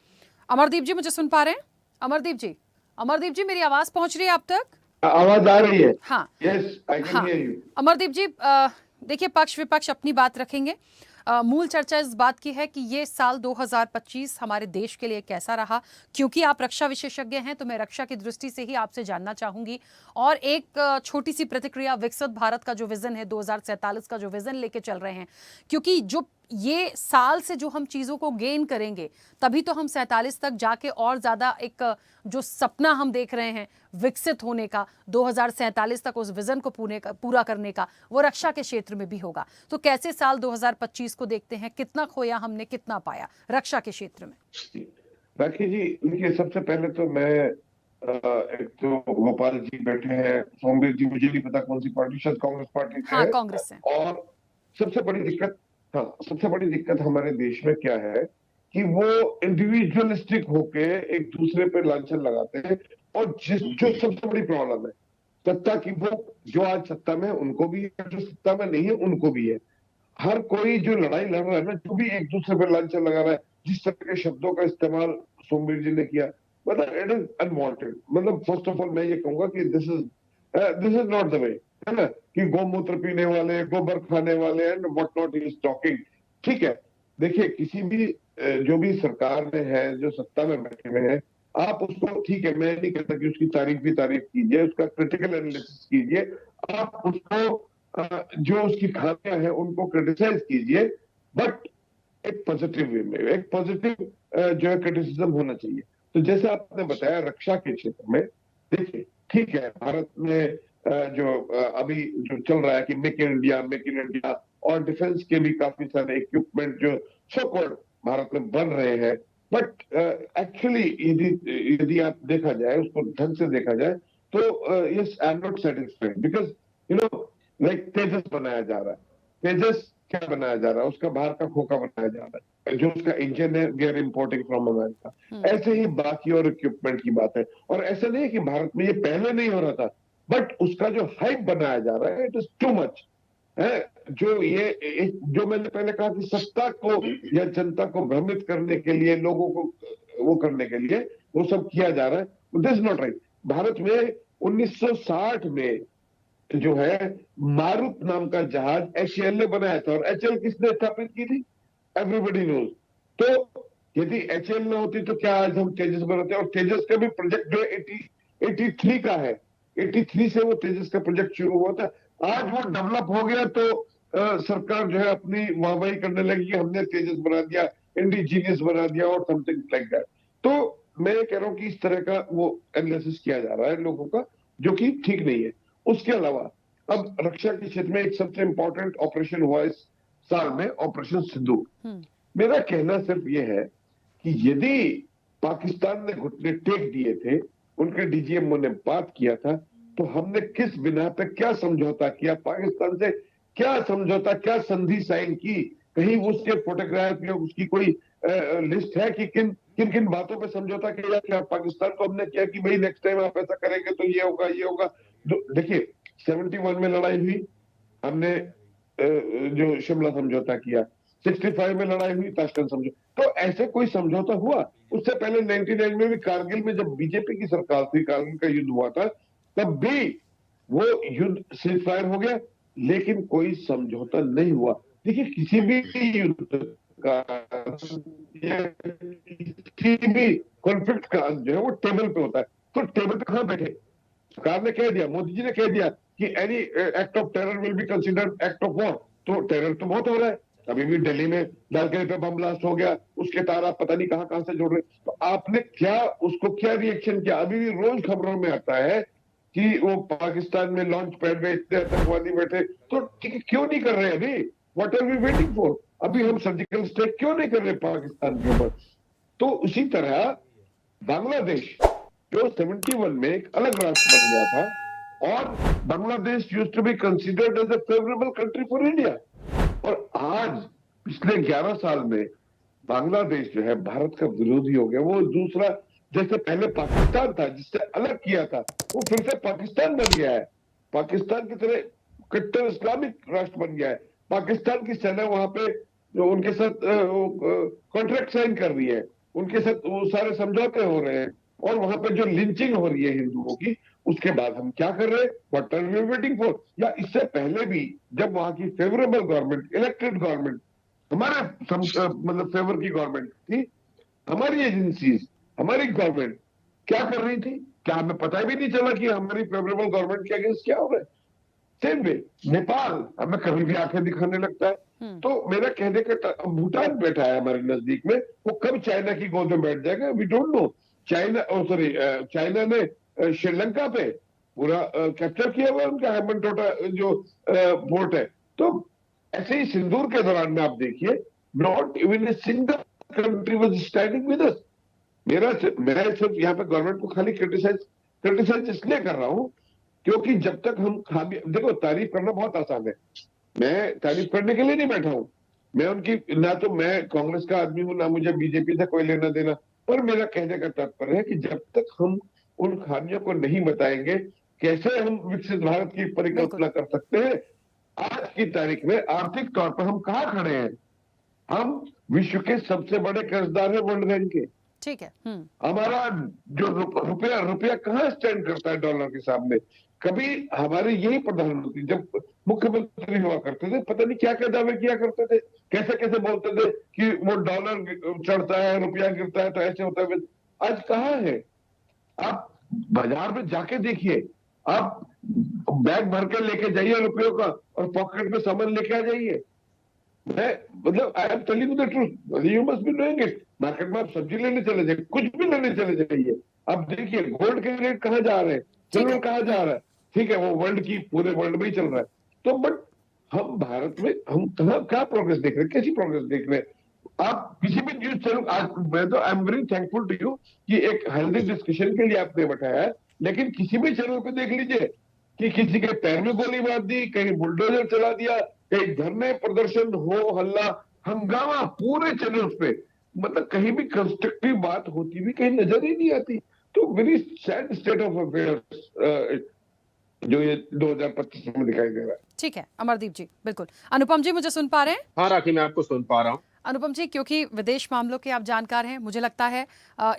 अमरदीप जी, मुझे सुन पा रहे हैं? अमरदीप जी मेरी आवाज पहुंच रही है आप तक? आवाज आ रही है? हाँ, yes, I can hear you. Amardeep ji, देखिए पक्ष विपक्ष अपनी बात रखेंगे। मूल चर्चा इस बात की है कि ये साल 2025 हमारे देश के लिए कैसा रहा। क्योंकि आप रक्षा विशेषज्ञ हैं तो मैं रक्षा की दृष्टि से ही आपसे जानना चाहूंगी। और एक छोटी सी प्रतिक्रिया, विकसित भारत का जो विजन है, 2047 का जो विजन लेके चल रहे हैं, क्योंकि जो ये साल से जो हम चीज़ों को गेन करेंगे, तभी तो हम 47 तक जाके और ज़्यादा एक जो सपना हम देख रहे हैं विकसित होने का, 2047 तक उस विजन को पूरा करने का, वो रक्षा के क्षेत्र में भी होगा। तो कैसे साल 2025 को देखते हैं? कितना खोया हमने, कितना पाया रक्षा के क्षेत्र में? राखी जी, देखिए सबसे पहले तो मैं एक तो गोपाल जी बैठे हैं, सोमवीर जी, मुझे नहीं पता कौन सी पार्टी, शायद कांग्रेस पार्टी हाँ, कांग्रेस है। और सबसे बड़ी दिक्कत हमारे देश में क्या है कि वो इंडिविजुअलिस्टिक होके एक दूसरे पे लांछन लगाते हैं। और जो सबसे बड़ी प्रॉब्लम है सत्ता की, वो जो आज सत्ता में है उनको भी है, जो सत्ता में नहीं है उनको भी है। हर कोई जो लड़ाई लड़ रहा है ना, जो भी एक दूसरे पर लांछन लगा रहा है, जिस तरह के शब्दों का इस्तेमाल सोमवीर जी ने किया, मतलब इट इज अनवांटेड। मतलब फर्स्ट ऑफ ऑल मैं ये कहूंगा कि this is not the way, है ना, कि गौमूत्र पीने वाले, गोबर खाने वाले and what not is talking. ठीक है, देखिए किसी भी जो भी सरकार में है, जो सत्ता में बैठे हुए हैं, आप उसको, ठीक है, मैं नहीं कहता कि उसकी तारीफ कीजिए, उसका क्रिटिकल एनालिसिस कीजिए, आप उसको जो उसकी खामियां हैं उनको क्रिटिसाइज कीजिए, बट एक पॉजिटिव वे में, एक पॉजिटिव जो है क्रिटिसिज्म होना चाहिए। तो जैसे आपने बताया रक्षा के क्षेत्र में, देखिए ठीक है, भारत में जो अभी जो चल रहा है कि मेक इन इंडिया और डिफेंस के भी काफी सारे इक्विपमेंट जो सो कॉल्ड भारत में बन रहे हैं, बट एक्चुअली यदि आप देखा जाए, उसको ढंग से देखा जाए, तो yes, I am not satisfied, because you know like Tejas बनाया जा रहा है। तेजस क्या बनाया जा रहा है? उसका बाहर का खोखा बनाया जा रहा है, जो उसका इंजन है we are importing from America. ऐसे ही बाकी और इक्विपमेंट की बात है। और ऐसा नहीं है कि भारत में ये पहले नहीं हो रहा था, बट उसका जो हाइप बनाया जा रहा है, इट इज टू मच है। जो मैंने पहले कहा कि सत्ता को या जनता को भ्रमित करने के लिए, लोगों को वो करने के लिए वो सब किया जा रहा है, this is not right. Bharat में 1960 में जो है मारुत नाम का जहाज HAL ने बनाया था, और HAL किसने स्थापित की थी? Everybody knows. तो यदि HAL न होती तो क्या आज हम तेजस बनाते? और तेजस का भी प्रोजेक्ट जो 83 का है, 83 से वो तेजस का प्रोजेक्ट शुरू हुआ था। आज वो डेवलप हो गया तो सरकार जो है अपनी वाहवाही करने लगी, हमने तेजस बना दिया, इंडिजीनियस बना दिया और समथिंग लाइक दैट। तो मैं कह रहा हूं कि इस तरह का वो एनालिसिस किया जा रहा है लोगों का, जो कि ठीक नहीं है। उसके अलावा अब रक्षा के क्षेत्र में एक सबसे इंपॉर्टेंट ऑपरेशन हुआ इस साल में, ऑपरेशन सिंदूर। मेरा कहना सिर्फ ये है कि यदि पाकिस्तान ने घुटने टेक दिए थे, उनके DGMO ने बात किया था, तो हमने किस बिना पे क्या समझौता किया, पाकिस्तान से क्या समझौता, क्या संधि साइन की, कहीं उसके फोटोग्राफ या उसकी कोई लिस्ट है कि किन किन किन बातों पे समझौता किया क्या पाकिस्तान को हमने किया कि भाई नेक्स्ट टाइम आप ऐसा करेंगे तो ये होगा ये होगा। देखिए 71 में लड़ाई हुई, हमने जो शिमला समझौता किया, 65 में लड़ाई हुई, ताशकंद समझौता। तो ऐसे कोई समझौता हुआ? उससे पहले 99 में भी कारगिल में जब बीजेपी की सरकार थी, कारगिल का युद्ध हुआ था, तब भी वो युद्ध सीज फायर हो गया, लेकिन कोई समझौता नहीं हुआ। देखिए किसी भी युद्ध का, किसी भी कॉन्फ्लिक्ट का जो है वो टेबल पे होता है। तो टेबल पे कहां बैठे? सरकार ने कह दिया, मोदी जी ने कह दिया कि any act of terror will be considered act of war. तो टेरर तो बहुत हो रहा है, अभी भी दिल्ली में लाल किले पे बम ब्लास्ट हो गया, उसके तार आप पता नहीं कहां से जोड़ रहे। तो आपने क्या उसको क्या रिएक्शन किया? अभी भी रोज खबरों में आता है कि वो पाकिस्तान में लॉन्च पैड में इतने आतंकवादी बैठे। तो क्यों नहीं कर रहे अभी? What are we waiting for? अभी हम सर्जिकल स्ट्राइक क्यों नहीं कर रहे पाकिस्तान के ऊपर? तो उसी तरह बांग्लादेश जो 71 में एक अलग राष्ट्र बन गया था, और Bangladesh used to be considered as a favourable country for India, और आज पिछले 11 साल में बांग्लादेश जो है भारत का विरोधी हो गया। वो दूसरा, जैसे पहले पाकिस्तान था जिससे अलग किया था, वो फिर से पाकिस्तान बन गया है, पाकिस्तान की तरह कट्टर इस्लामिक राष्ट्र बन गया है। पाकिस्तान की सेना वहां पे जो उनके साथ कॉन्ट्रैक्ट साइन कर रही है, उनके साथ वो सारे समझौते हो रहे हैं, और वहां पे जो लिंचिंग हो रही है हिंदुओं की, उसके बाद हम क्या कर रहे हैं? What are we waiting for? या इससे पहले भी जब वहां की फेवरेबल गवर्नमेंट, इलेक्टेड गवर्नमेंट, हमारे मतलब फेवर की गवर्नमेंट थी, हमारी एजेंसीज, हमारी गवर्नमेंट क्या कर रही थी? क्या हमें पता भी नहीं चला कि हमारी फेवरेबल गवर्नमेंट के अगेंस्ट क्या हो रहा है? सेम वे नेपाल हमें कभी भी आंखें दिखाने लगता है। तो मेरा कहने का, भूटान बैठा है हमारे नजदीक में, वो कब चाइना की गोद में बैठ जाएगा वी डोंट नो। चाइना ने श्रीलंका पे पूरा कैप्चर किया हुआ उनका हेमनटोटा जो पोर्ट है। तो ऐसे ही सिंदूर के दौरान में आप देखिए, not even a single country was standing with us. मैं सिर्फ यहाँ पे गवर्नमेंट को खाली क्रिटिसाइज इसलिए कर रहा हूं क्योंकि जब तक हम देखो, तारीफ करना बहुत आसान है, मैं तारीफ करने के लिए नहीं बैठा हूं, मैं उनकी, ना तो मैं कांग्रेस का आदमी हूं, ना मुझे बीजेपी से कोई लेना देना, पर मेरा कहने का तात्पर्य है कि जब तक हम उन खामियों को नहीं बताएंगे, कैसे हम विकसित भारत की परिकल्पना कर सकते हैं। आज की तारीख में आर्थिक तौर पर हम कहाँ खड़े हैं? हम विश्व के सबसे बड़े कर्जदार हैं वर्ल्ड बैंक के। ठीक है। हमारा जो रुपया कहाँ स्टैंड करता है डॉलर के सामने? कभी हमारे यही प्रधानमंत्री जब मुख्यमंत्री हुआ करते थे, पता नहीं क्या क्या दावे किया करते थे, कैसे कैसे बोलते थे कि वो डॉलर चढ़ता है, रुपया गिरता है तो ऐसे होता है। आज कहाँ है? आप बाजार में जाके देखिए, आप बैग भर के लेके जाइए रुपयों का और पॉकेट में सामान लेके आ जाइए। मैं मतलब I am telling the truth, you must be doing it. Market में आप सब्जी लेने चले जाइए, कुछ भी लेने चले जाइए, अब देखिए गोल्ड के रेट कहाँ जा रहे हैं, सिल्वर कहाँ जा रहा है। ठीक है, वो वर्ल्ड की, पूरे वर्ल्ड में ही चल रहा है। तो बट हम भारत में हम कहाँ क्या प्रोग्रेस देख रहे हैं, कैसी प्रोग्रेस देख रहे हैं? आप किसी भी न्यूज चैनल, आज मैं तो I am very thankful to you कि एक हेल्दी डिस्कशन के लिए आपने बैठाया है, लेकिन किसी भी चैनल पे देख लीजिए कि किसी के पैर में गोली मार दी, कहीं बुलडोजर चला दिया, कहीं धरने प्रदर्शन हो, हल्ला हंगामा पूरे चैनल्स पे, मतलब कहीं भी कंस्ट्रक्टिव बात होती भी कहीं नजर ही नहीं आती। तो very sad state of affairs जो ये 2025 में दिखाई दे रहा है। ठीक है अमरदीप जी, बिल्कुल। अनुपम जी मुझे सुन पा रहे हैं? हाँ राखी, मैं आपको सुन पा रहा हूँ। अनुपम जी, क्योंकि विदेश मामलों के आप जानकार हैं, मुझे लगता है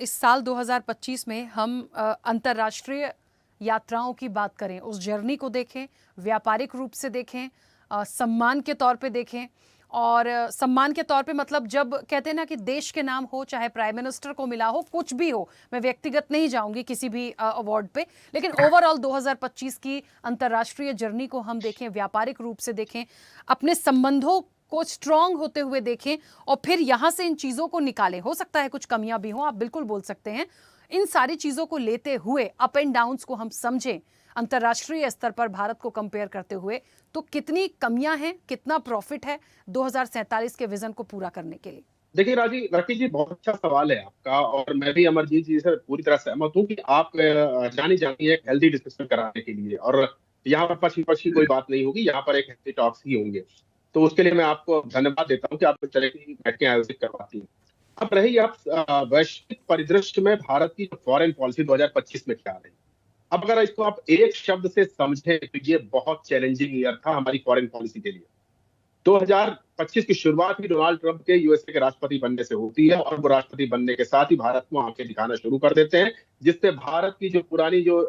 इस साल 2025 में हम अंतर्राष्ट्रीय यात्राओं की बात करें, उस जर्नी को देखें, व्यापारिक रूप से देखें, सम्मान के तौर पे देखें। और सम्मान के तौर पे मतलब जब कहते हैं ना कि देश के नाम हो, चाहे प्राइम मिनिस्टर को मिला हो, कुछ भी हो, मैं व्यक्तिगत नहीं जाऊंगी किसी भी अवार्ड पे, लेकिन ओवरऑल 2025 की अंतर्राष्ट्रीय जर्नी को हम देखें, व्यापारिक रूप से देखें, अपने संबंधों को स्ट्रांग होते हुए देखें और फिर यहाँ से इन चीज़ों को निकालें। हो सकता है कुछ कमियां भी हों, आप बिल्कुल बोल सकते हैं। इन सारी चीज़ों को लेते हुए अप एंड डाउन्स को हम समझें अंतर्राष्ट्रीय स्तर पर भारत को कंपेयर करते हुए, तो कितनी कमियां हैं, कितना प्रॉफिट है 2047 के विजन को पूरा करने के लिए? देखिए राखी जी, बहुत अच्छा सवाल है आपका, और मैं भी अमरजीत जी से पूरी तरह सहमत हूँ कि आप जानी जाती है एक हेल्दी डिस्कशन कराने के लिए। और यहाँ पर पक्ष विपक्ष की कोई बात नहीं होगी, यहाँ पर एक हेल्थी टॉक्स ही होंगे। तो उसके लिए मैं आपको धन्यवाद देता हूँ कि आप इस तरह की बैठकें आयोजित करवाती हैं। अब रही आप वैश्विक परिदृश्य में भारत की फॉरेन पॉलिसी 2025 में क्या रही। अब अगर इसको आप एक शब्द से समझें तो ये बहुत चैलेंजिंग ईयर था हमारी फॉरेन पॉलिसी के लिए। 2025 की शुरुआत ही डोनाल्ड ट्रंप के यूएसए के राष्ट्रपति बनने से होती है और वो राष्ट्रपति बनने के साथ ही भारत को आंखें दिखाना शुरू कर देते हैं, जिससे भारत की जो पुरानी जो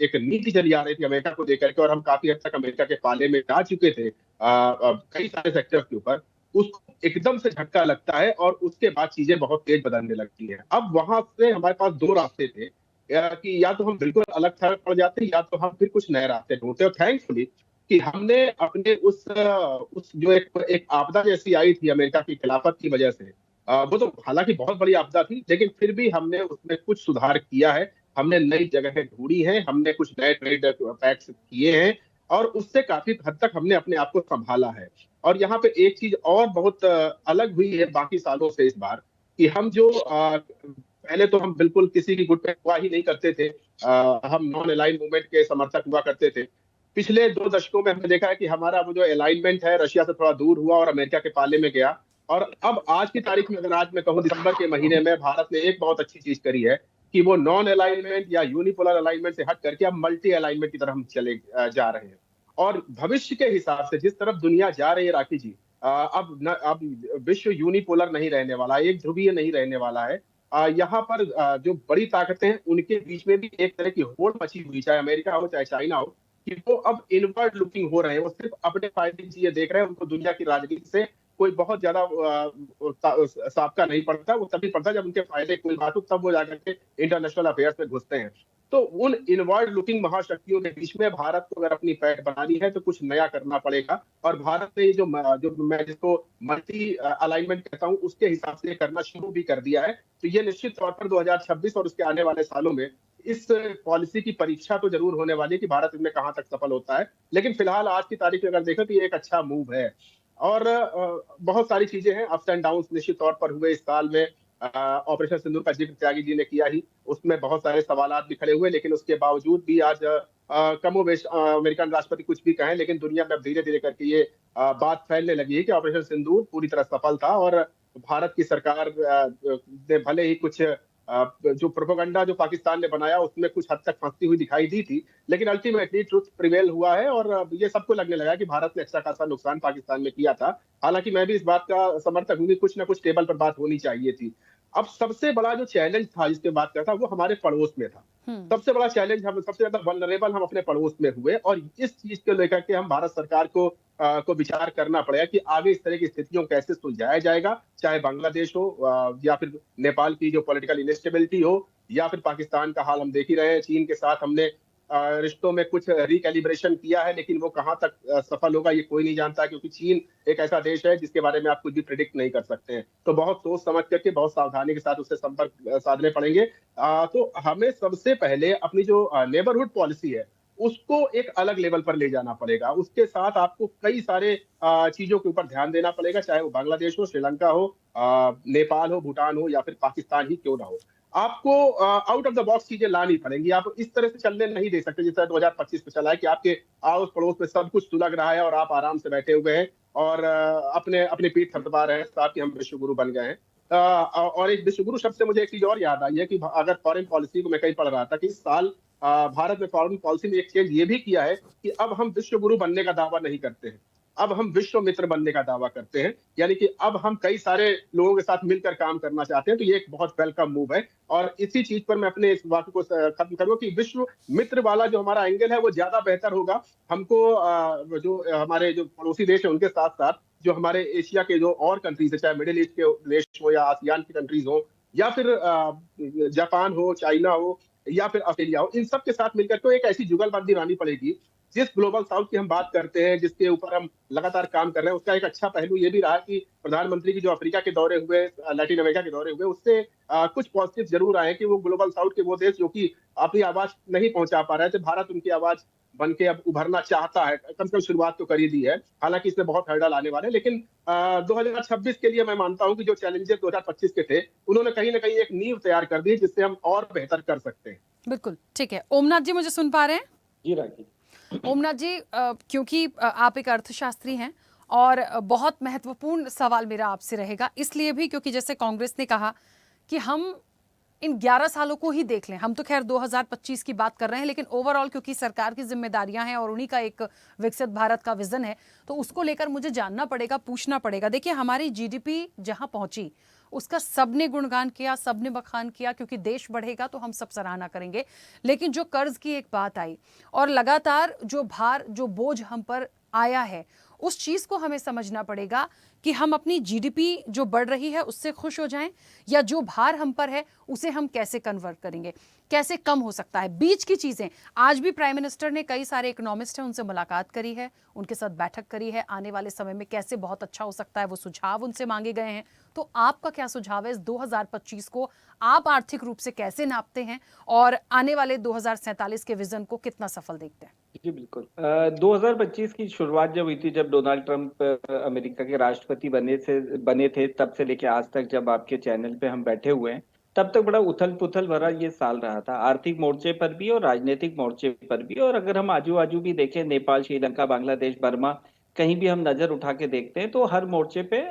एक नीति चली आ रही थी अमेरिका को लेकर के, और हम काफी हद तक अमेरिका के पाले में जा चुके थे कई सारे सेक्टर के ऊपर, उसको एकदम से झटका लगता है और उसके बाद चीजें बहुत तेज बदलने लगती हैं। अब वहां से हमारे पास दो रास्ते थे कि या तो हम बिल्कुल अलग थलग पड़ जाते या तो हम फिर कुछ नए रास्ते ढूंढते। और थैंकफुली कि हमने अपने उस जो एक आपदा जैसी आई थी अमेरिका की खिलाफत की वजह से, वो तो हालांकि बहुत बड़ी आपदा थी, लेकिन फिर भी हमने उसमें कुछ सुधार किया है। हमने नई जगहें ढूंढी हैं, हमने कुछ नए ट्रेड पैक्ट्स किए हैं और उससे काफी हद तक हमने अपने आप को संभाला है। और यहाँ पे एक चीज और बहुत अलग हुई है बाकी सालों से इस बार, कि हम जो पहले तो हम बिल्कुल किसी की गुट पे हुआ ही नहीं करते थे, हम नॉन अलाइन मूवमेंट के समर्थक हुआ करते थे। पिछले 2 दशकों में हमने देखा है कि हमारा वो जो अलाइनमेंट है रशिया से थोड़ा दूर हुआ और अमेरिका के पाले में गया। और अब आज की तारीख में अगर आज मैं कहूँ दिसंबर के महीने में भारत ने एक बहुत अच्छी चीज करी है कि वो नॉन अलाइनमेंट या यूनिपोलर अलाइनमेंट से हट करके अब मल्टी अलाइनमेंट की तरफ हम चले जा रहे हैं। और भविष्य के हिसाब से जिस तरफ दुनिया जा रही है राखी जी, अब विश्व यूनिपोलर नहीं रहने वाला, एक ध्रुवीय नहीं रहने वाला है। यहाँ पर जो बड़ी ताकतें हैं उनके बीच में भी एक तरह की होड़ मची हुई, चाहे अमेरिका हो चाहे चाइना हो, कि वो अब इनवर्ड लुकिंग हो रहे हैं। वो सिर्फ अपने फायदे की चीजें देख रहे हैं, उनको दुनिया की राजनीति से कोई बहुत ज्यादा साबका नहीं पड़ता। वो तभी पड़ता जब उनके फायदे कोई बात हो, तब वो जाकर के इंटरनेशनल अफेयर्स में घुसते हैं। तो उन इनवर्ड लुकिंग महाशक्तियों के बीच में भारत को अगर अपनी पैठ बनानी है तो कुछ नया करना पड़ेगा। और भारत ने जो मैं जिसको मल्टी अलाइनमेंट कहता हूँ उसके हिसाब से करना शुरू भी कर दिया है। तो ये निश्चित तौर पर 2026 और उसके आने वाले सालों में इस पॉलिसी की परीक्षा तो जरूर होने वाली है कि भारत इसमें कहां तक सफल होता है। लेकिन फिलहाल आज की तारीख में अगर देखें तो ये एक अच्छा मूव है। और बहुत सारी चीजें हैं, अप्स एंड डाउन्स निश्चित तौर पर हुए इस साल में। ऑपरेशन सिंदूर का जिक्र त्यागी जी ने किया ही, उसमें बहुत सारे सवालात भी खड़े हुए, लेकिन उसके बावजूद भी आज कमोबेश अमेरिकन राष्ट्रपति कुछ भी कहें, लेकिन दुनिया में धीरे धीरे करके ये बात फैलने लगी है कि ऑपरेशन सिंदूर पूरी तरह सफल था। और भारत की सरकार ने भले ही कुछ जो प्रोपेगेंडा जो पाकिस्तान ने बनाया उसमें कुछ हद तक फंसती हुई दिखाई दी थी, लेकिन अल्टीमेटली ट्रुथ प्रिवेल हुआ है और ये सबको लगने लगा कि भारत ने अच्छा खासा नुकसान पाकिस्तान में किया था। हालांकि मैं भी इस बात का समर्थक हूँ कि कुछ ना कुछ टेबल पर बात होनी चाहिए थी। अब सबसे बड़ा जो चैलेंज था जिसके बात करता वो हमारे पड़ोस में था। सबसे बड़ा चैलेंज, हम सबसे ज्यादा वल्नरेबल हम अपने पड़ोस में हुए और इस चीज को लेकर के हम भारत सरकार को विचार करना पड़ेगा कि आगे इस तरह की स्थितियों कैसे सुलझाया जाएगा, चाहे बांग्लादेश हो या फिर नेपाल की जो पॉलिटिकल इनस्टेबिलिटी हो या फिर पाकिस्तान का हाल हम देख ही रहे हैं। चीन के साथ हमने रिश्तों में कुछ रिकैलिब्रेशन किया है, लेकिन वो कहां तक सफल होगा ये कोई नहीं जानता, क्योंकि चीन एक ऐसा देश है जिसके बारे में आप कुछ भी प्रिडिक्ट नहीं कर सकते हैं। तो बहुत सोच समझ करके बहुत सावधानी के साथ उससे संपर्क साधने पड़ेंगे। तो हमें सबसे पहले अपनी जो नेबरहुड पॉलिसी है उसको एक अलग लेवल पर ले जाना पड़ेगा। उसके साथ आपको कई सारे चीजों के ऊपर ध्यान देना पड़ेगा, चाहे वो बांग्लादेश हो, श्रीलंका हो, नेपाल हो, भूटान हो या फिर पाकिस्तान ही क्यों ना हो। आपको आउट ऑफ द बॉक्स चीजें लानी पड़ेंगी। आप इस तरह से चलने नहीं दे सकते जैसे 2025 में चला है कि आपके आस पड़ोस में सब कुछ सुलग रहा है और आप आराम से बैठे हुए हैं और अपनी पीठ थपथपा रहे हैं साथ ही हम विश्व गुरु बन गए हैं। और एक विश्व गुरु शब्द से मुझे एक चीज और याद आई है कि अगर फॉरेन पॉलिसी को मैं कहीं पढ़ रहा था कि इस साल भारत में फॉरेन पॉलिसी में एक चेंज ये भी किया है कि अब हम विश्व गुरु बनने का दावा नहीं करते हैं, अब हम विश्व मित्र बनने का दावा करते हैं। यानी कि अब हम कई सारे लोगों के साथ मिलकर काम करना चाहते हैं। तो ये एक बहुत वेलकम मूव है और इसी चीज पर मैं अपने इस वाक्य को खत्म करूंगा कि विश्व मित्र वाला जो हमारा एंगल है वो ज्यादा बेहतर होगा। हमको जो हमारे जो पड़ोसी देश है उनके साथ साथ जो हमारे एशिया के जो और कंट्रीज है, चाहे मिडिल ईस्ट के देश हो या आसियान की कंट्रीज हो या फिर जापान हो, चाइना हो या फिर ऑस्ट्रेलिया हो, इन सब के साथ मिलकर के एक ऐसी जुगलबंदी लानी पड़ेगी। जिस ग्लोबल साउथ की हम बात करते हैं, जिसके ऊपर हम लगातार काम कर रहे हैं, उसका एक अच्छा पहलू ये भी रहा कि प्रधानमंत्री की जो अफ्रीका के दौरे हुए, लैटिन अमेरिका के दौरे हुए, उससे कुछ पॉजिटिव जरूर आए कि वो ग्लोबल साउथ के वो देश जो कि अपनी आवाज नहीं पहुंचा पा रहे थे, भारत उनकी आवाज बन के अब उभरना चाहता है। कम से कम शुरुआत तो कर ही दी है, हालांकि इसमें बहुत हर्डल आने वाले हैं, लेकिन 2026 के लिए मैं मानता हूं कि जो चैलेंजेस 2025 के थे उन्होंने कहीं ना कहीं एक नींव तैयार कर दी जिससे हम और बेहतर कर सकते हैं। बिल्कुल ठीक है। ओमनाथ जी मुझे सुन पा रहे हैं? जी राखी। ओमनाथ जी, क्योंकि आप एक अर्थशास्त्री हैं और बहुत महत्वपूर्ण सवाल मेरा आपसे रहेगा, इसलिए भी क्योंकि जैसे कांग्रेस ने कहा कि हम इन 11 सालों को ही देख लें। हम तो खैर 2025 की बात कर रहे हैं, लेकिन ओवरऑल क्योंकि सरकार की जिम्मेदारियां हैं और उन्हीं का एक विकसित भारत का विजन है, तो उसको लेकर मुझे जानना पड़ेगा, पूछना पड़ेगा। देखिए, हमारी जीडीपी जहां पहुंची उसका सबने गुणगान किया, सबने बखान किया, क्योंकि देश बढ़ेगा तो हम सब सराहना करेंगे। लेकिन जो कर्ज की एक बात आई और लगातार जो भार, जो बोझ हम पर आया है, उस चीज को हमें समझना पड़ेगा कि हम अपनी जीडीपी जो बढ़ रही है उससे खुश हो जाएं, या जो भार हम पर है उसे हम कैसे कन्वर्ट करेंगे, कैसे कम हो सकता है। बीच की चीजें आज भी प्राइम मिनिस्टर ने कई सारे इकोनॉमिस्ट हैं उनसे मुलाकात करी है, उनके साथ बैठक करी है, आने वाले समय में कैसे बहुत अच्छा हो सकता है वो सुझाव उनसे मांगे गए हैं। तो आपका क्या सुझाव है इस 2025 को आप आर्थिक रूप से कैसे नापते हैं और आने वाले 2047 के विजन को कितना सफल देखते हैं? जी बिल्कुल। 2025 की शुरुआत जब हुई थी, जब डोनाल्ड ट्रंप अमेरिका के राष्ट्रपति बने थे, तब से लेके आज तक जब आपके चैनल पे हम बैठे हुए हैं, तब तक बड़ा उथल पुथल भरा ये साल रहा था, आर्थिक मोर्चे पर भी और राजनीतिक मोर्चे पर भी। और अगर हम आजू बाजू भी देखें, नेपाल, श्रीलंका, बांग्लादेश, बर्मा, कहीं भी हम नजर उठा के देखते हैं तो हर मोर्चे पे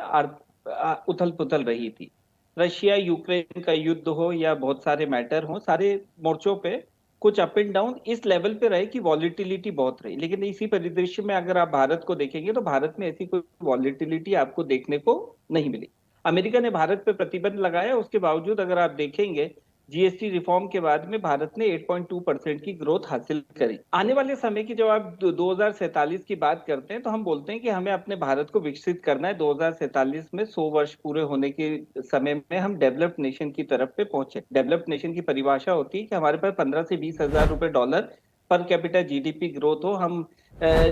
उथल पुथल रही थी। रशिया यूक्रेन का युद्ध हो या बहुत सारे मैटर हो, सारे मोर्चों पे कुछ अप एंड डाउन इस लेवल पे रहे कि वॉलिटिलिटी बहुत रही। लेकिन इसी परिदृश्य में अगर आप भारत को देखेंगे तो भारत में ऐसी कोई वॉलिटिलिटी आपको देखने को नहीं मिली। अमेरिका ने भारत पे प्रतिबंध लगाया, उसके बावजूद अगर आप देखेंगे जीएसटी रिफॉर्म के बाद में भारत ने 8.2% की ग्रोथ हासिल करी। आने वाले समय की जब आप 2047 की बात करते हैं तो हम बोलते हैं कि हमें अपने भारत को विकसित करना है। 2047 में 100 वर्ष पूरे होने के समय में हम डेवलप्ड नेशन की तरफ पे पहुंचे। डेवलप्ड नेशन की परिभाषा होती है कि हमारे पास 15 से 20 हजार रुपए dollar per capita GDP growth हो, हम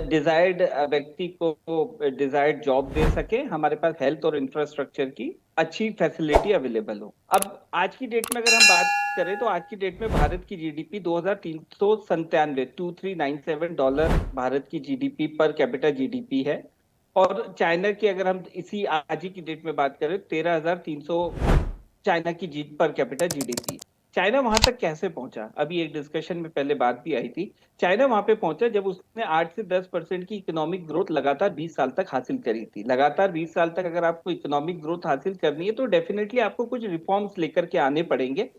डिजायर्ड व्यक्ति को डिजायर्ड जॉब दे सके, हमारे पास हेल्थ और इंफ्रास्ट्रक्चर की अच्छी फैसिलिटी अवेलेबल हो। अब आज की डेट में अगर हम बात करें तो आज की डेट में भारत की जीडीपी 2397 डॉलर भारत की जीडीपी पर कैपिटा जीडीपी है। और चाइना की अगर हम इसी आज ही की डेट में बात करें, 13,300 चाइना की पर कैपिटा जीडीपी। चाइना वहां तक कैसे पहुंचा? अभी एक डिस्कशन में पहले बात भी आई थी। चाइना वहां पे पहुंचा जब उसने 8 से 10% की इकोनॉमिक ग्रोथ लगातार 20 साल तक हासिल करी थी। लगातार 20 साल तक अगर आपको इकोनॉमिक ग्रोथ हासिल करनी है तो डेफिनेटली आपको कुछ रिफॉर्म्स लेकर के आने पड़ेंगे,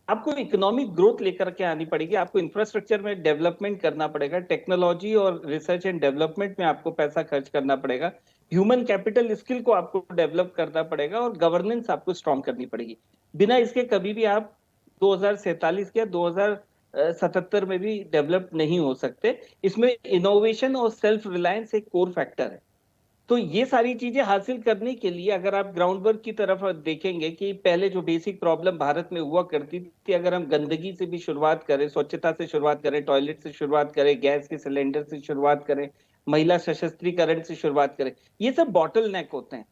आपको इकोनॉमिक ग्रोथ लेकर के आनी पड़ेगी, आपको इंफ्रास्ट्रक्चर में डेवलपमेंट करना पड़ेगा, टेक्नोलॉजी और रिसर्च एंड डेवलपमेंट में आपको पैसा खर्च करना पड़ेगा, ह्यूमन कैपिटल स्किल को आपको डेवलप करना पड़ेगा और गवर्नेंस आपको स्ट्रॉन्ग करनी पड़ेगी। बिना इसके कभी भी आप 2047 या 2077 में भी डेवलप नहीं हो सकते। इसमें इनोवेशन और सेल्फ रिलायंस एक कोर फैक्टर है। तो ये सारी चीजें हासिल करने के लिए अगर आप ग्राउंड वर्क की तरफ देखेंगे कि पहले जो बेसिक प्रॉब्लम भारत में हुआ करती थी, अगर हम गंदगी से भी शुरुआत करें, स्वच्छता से शुरुआत करें, टॉयलेट से शुरुआत करें, गैस के सिलेंडर से शुरुआत करें, महिला सशस्त्रीकरण से शुरुआत करें, ये सब बॉटल नेक होते हैं।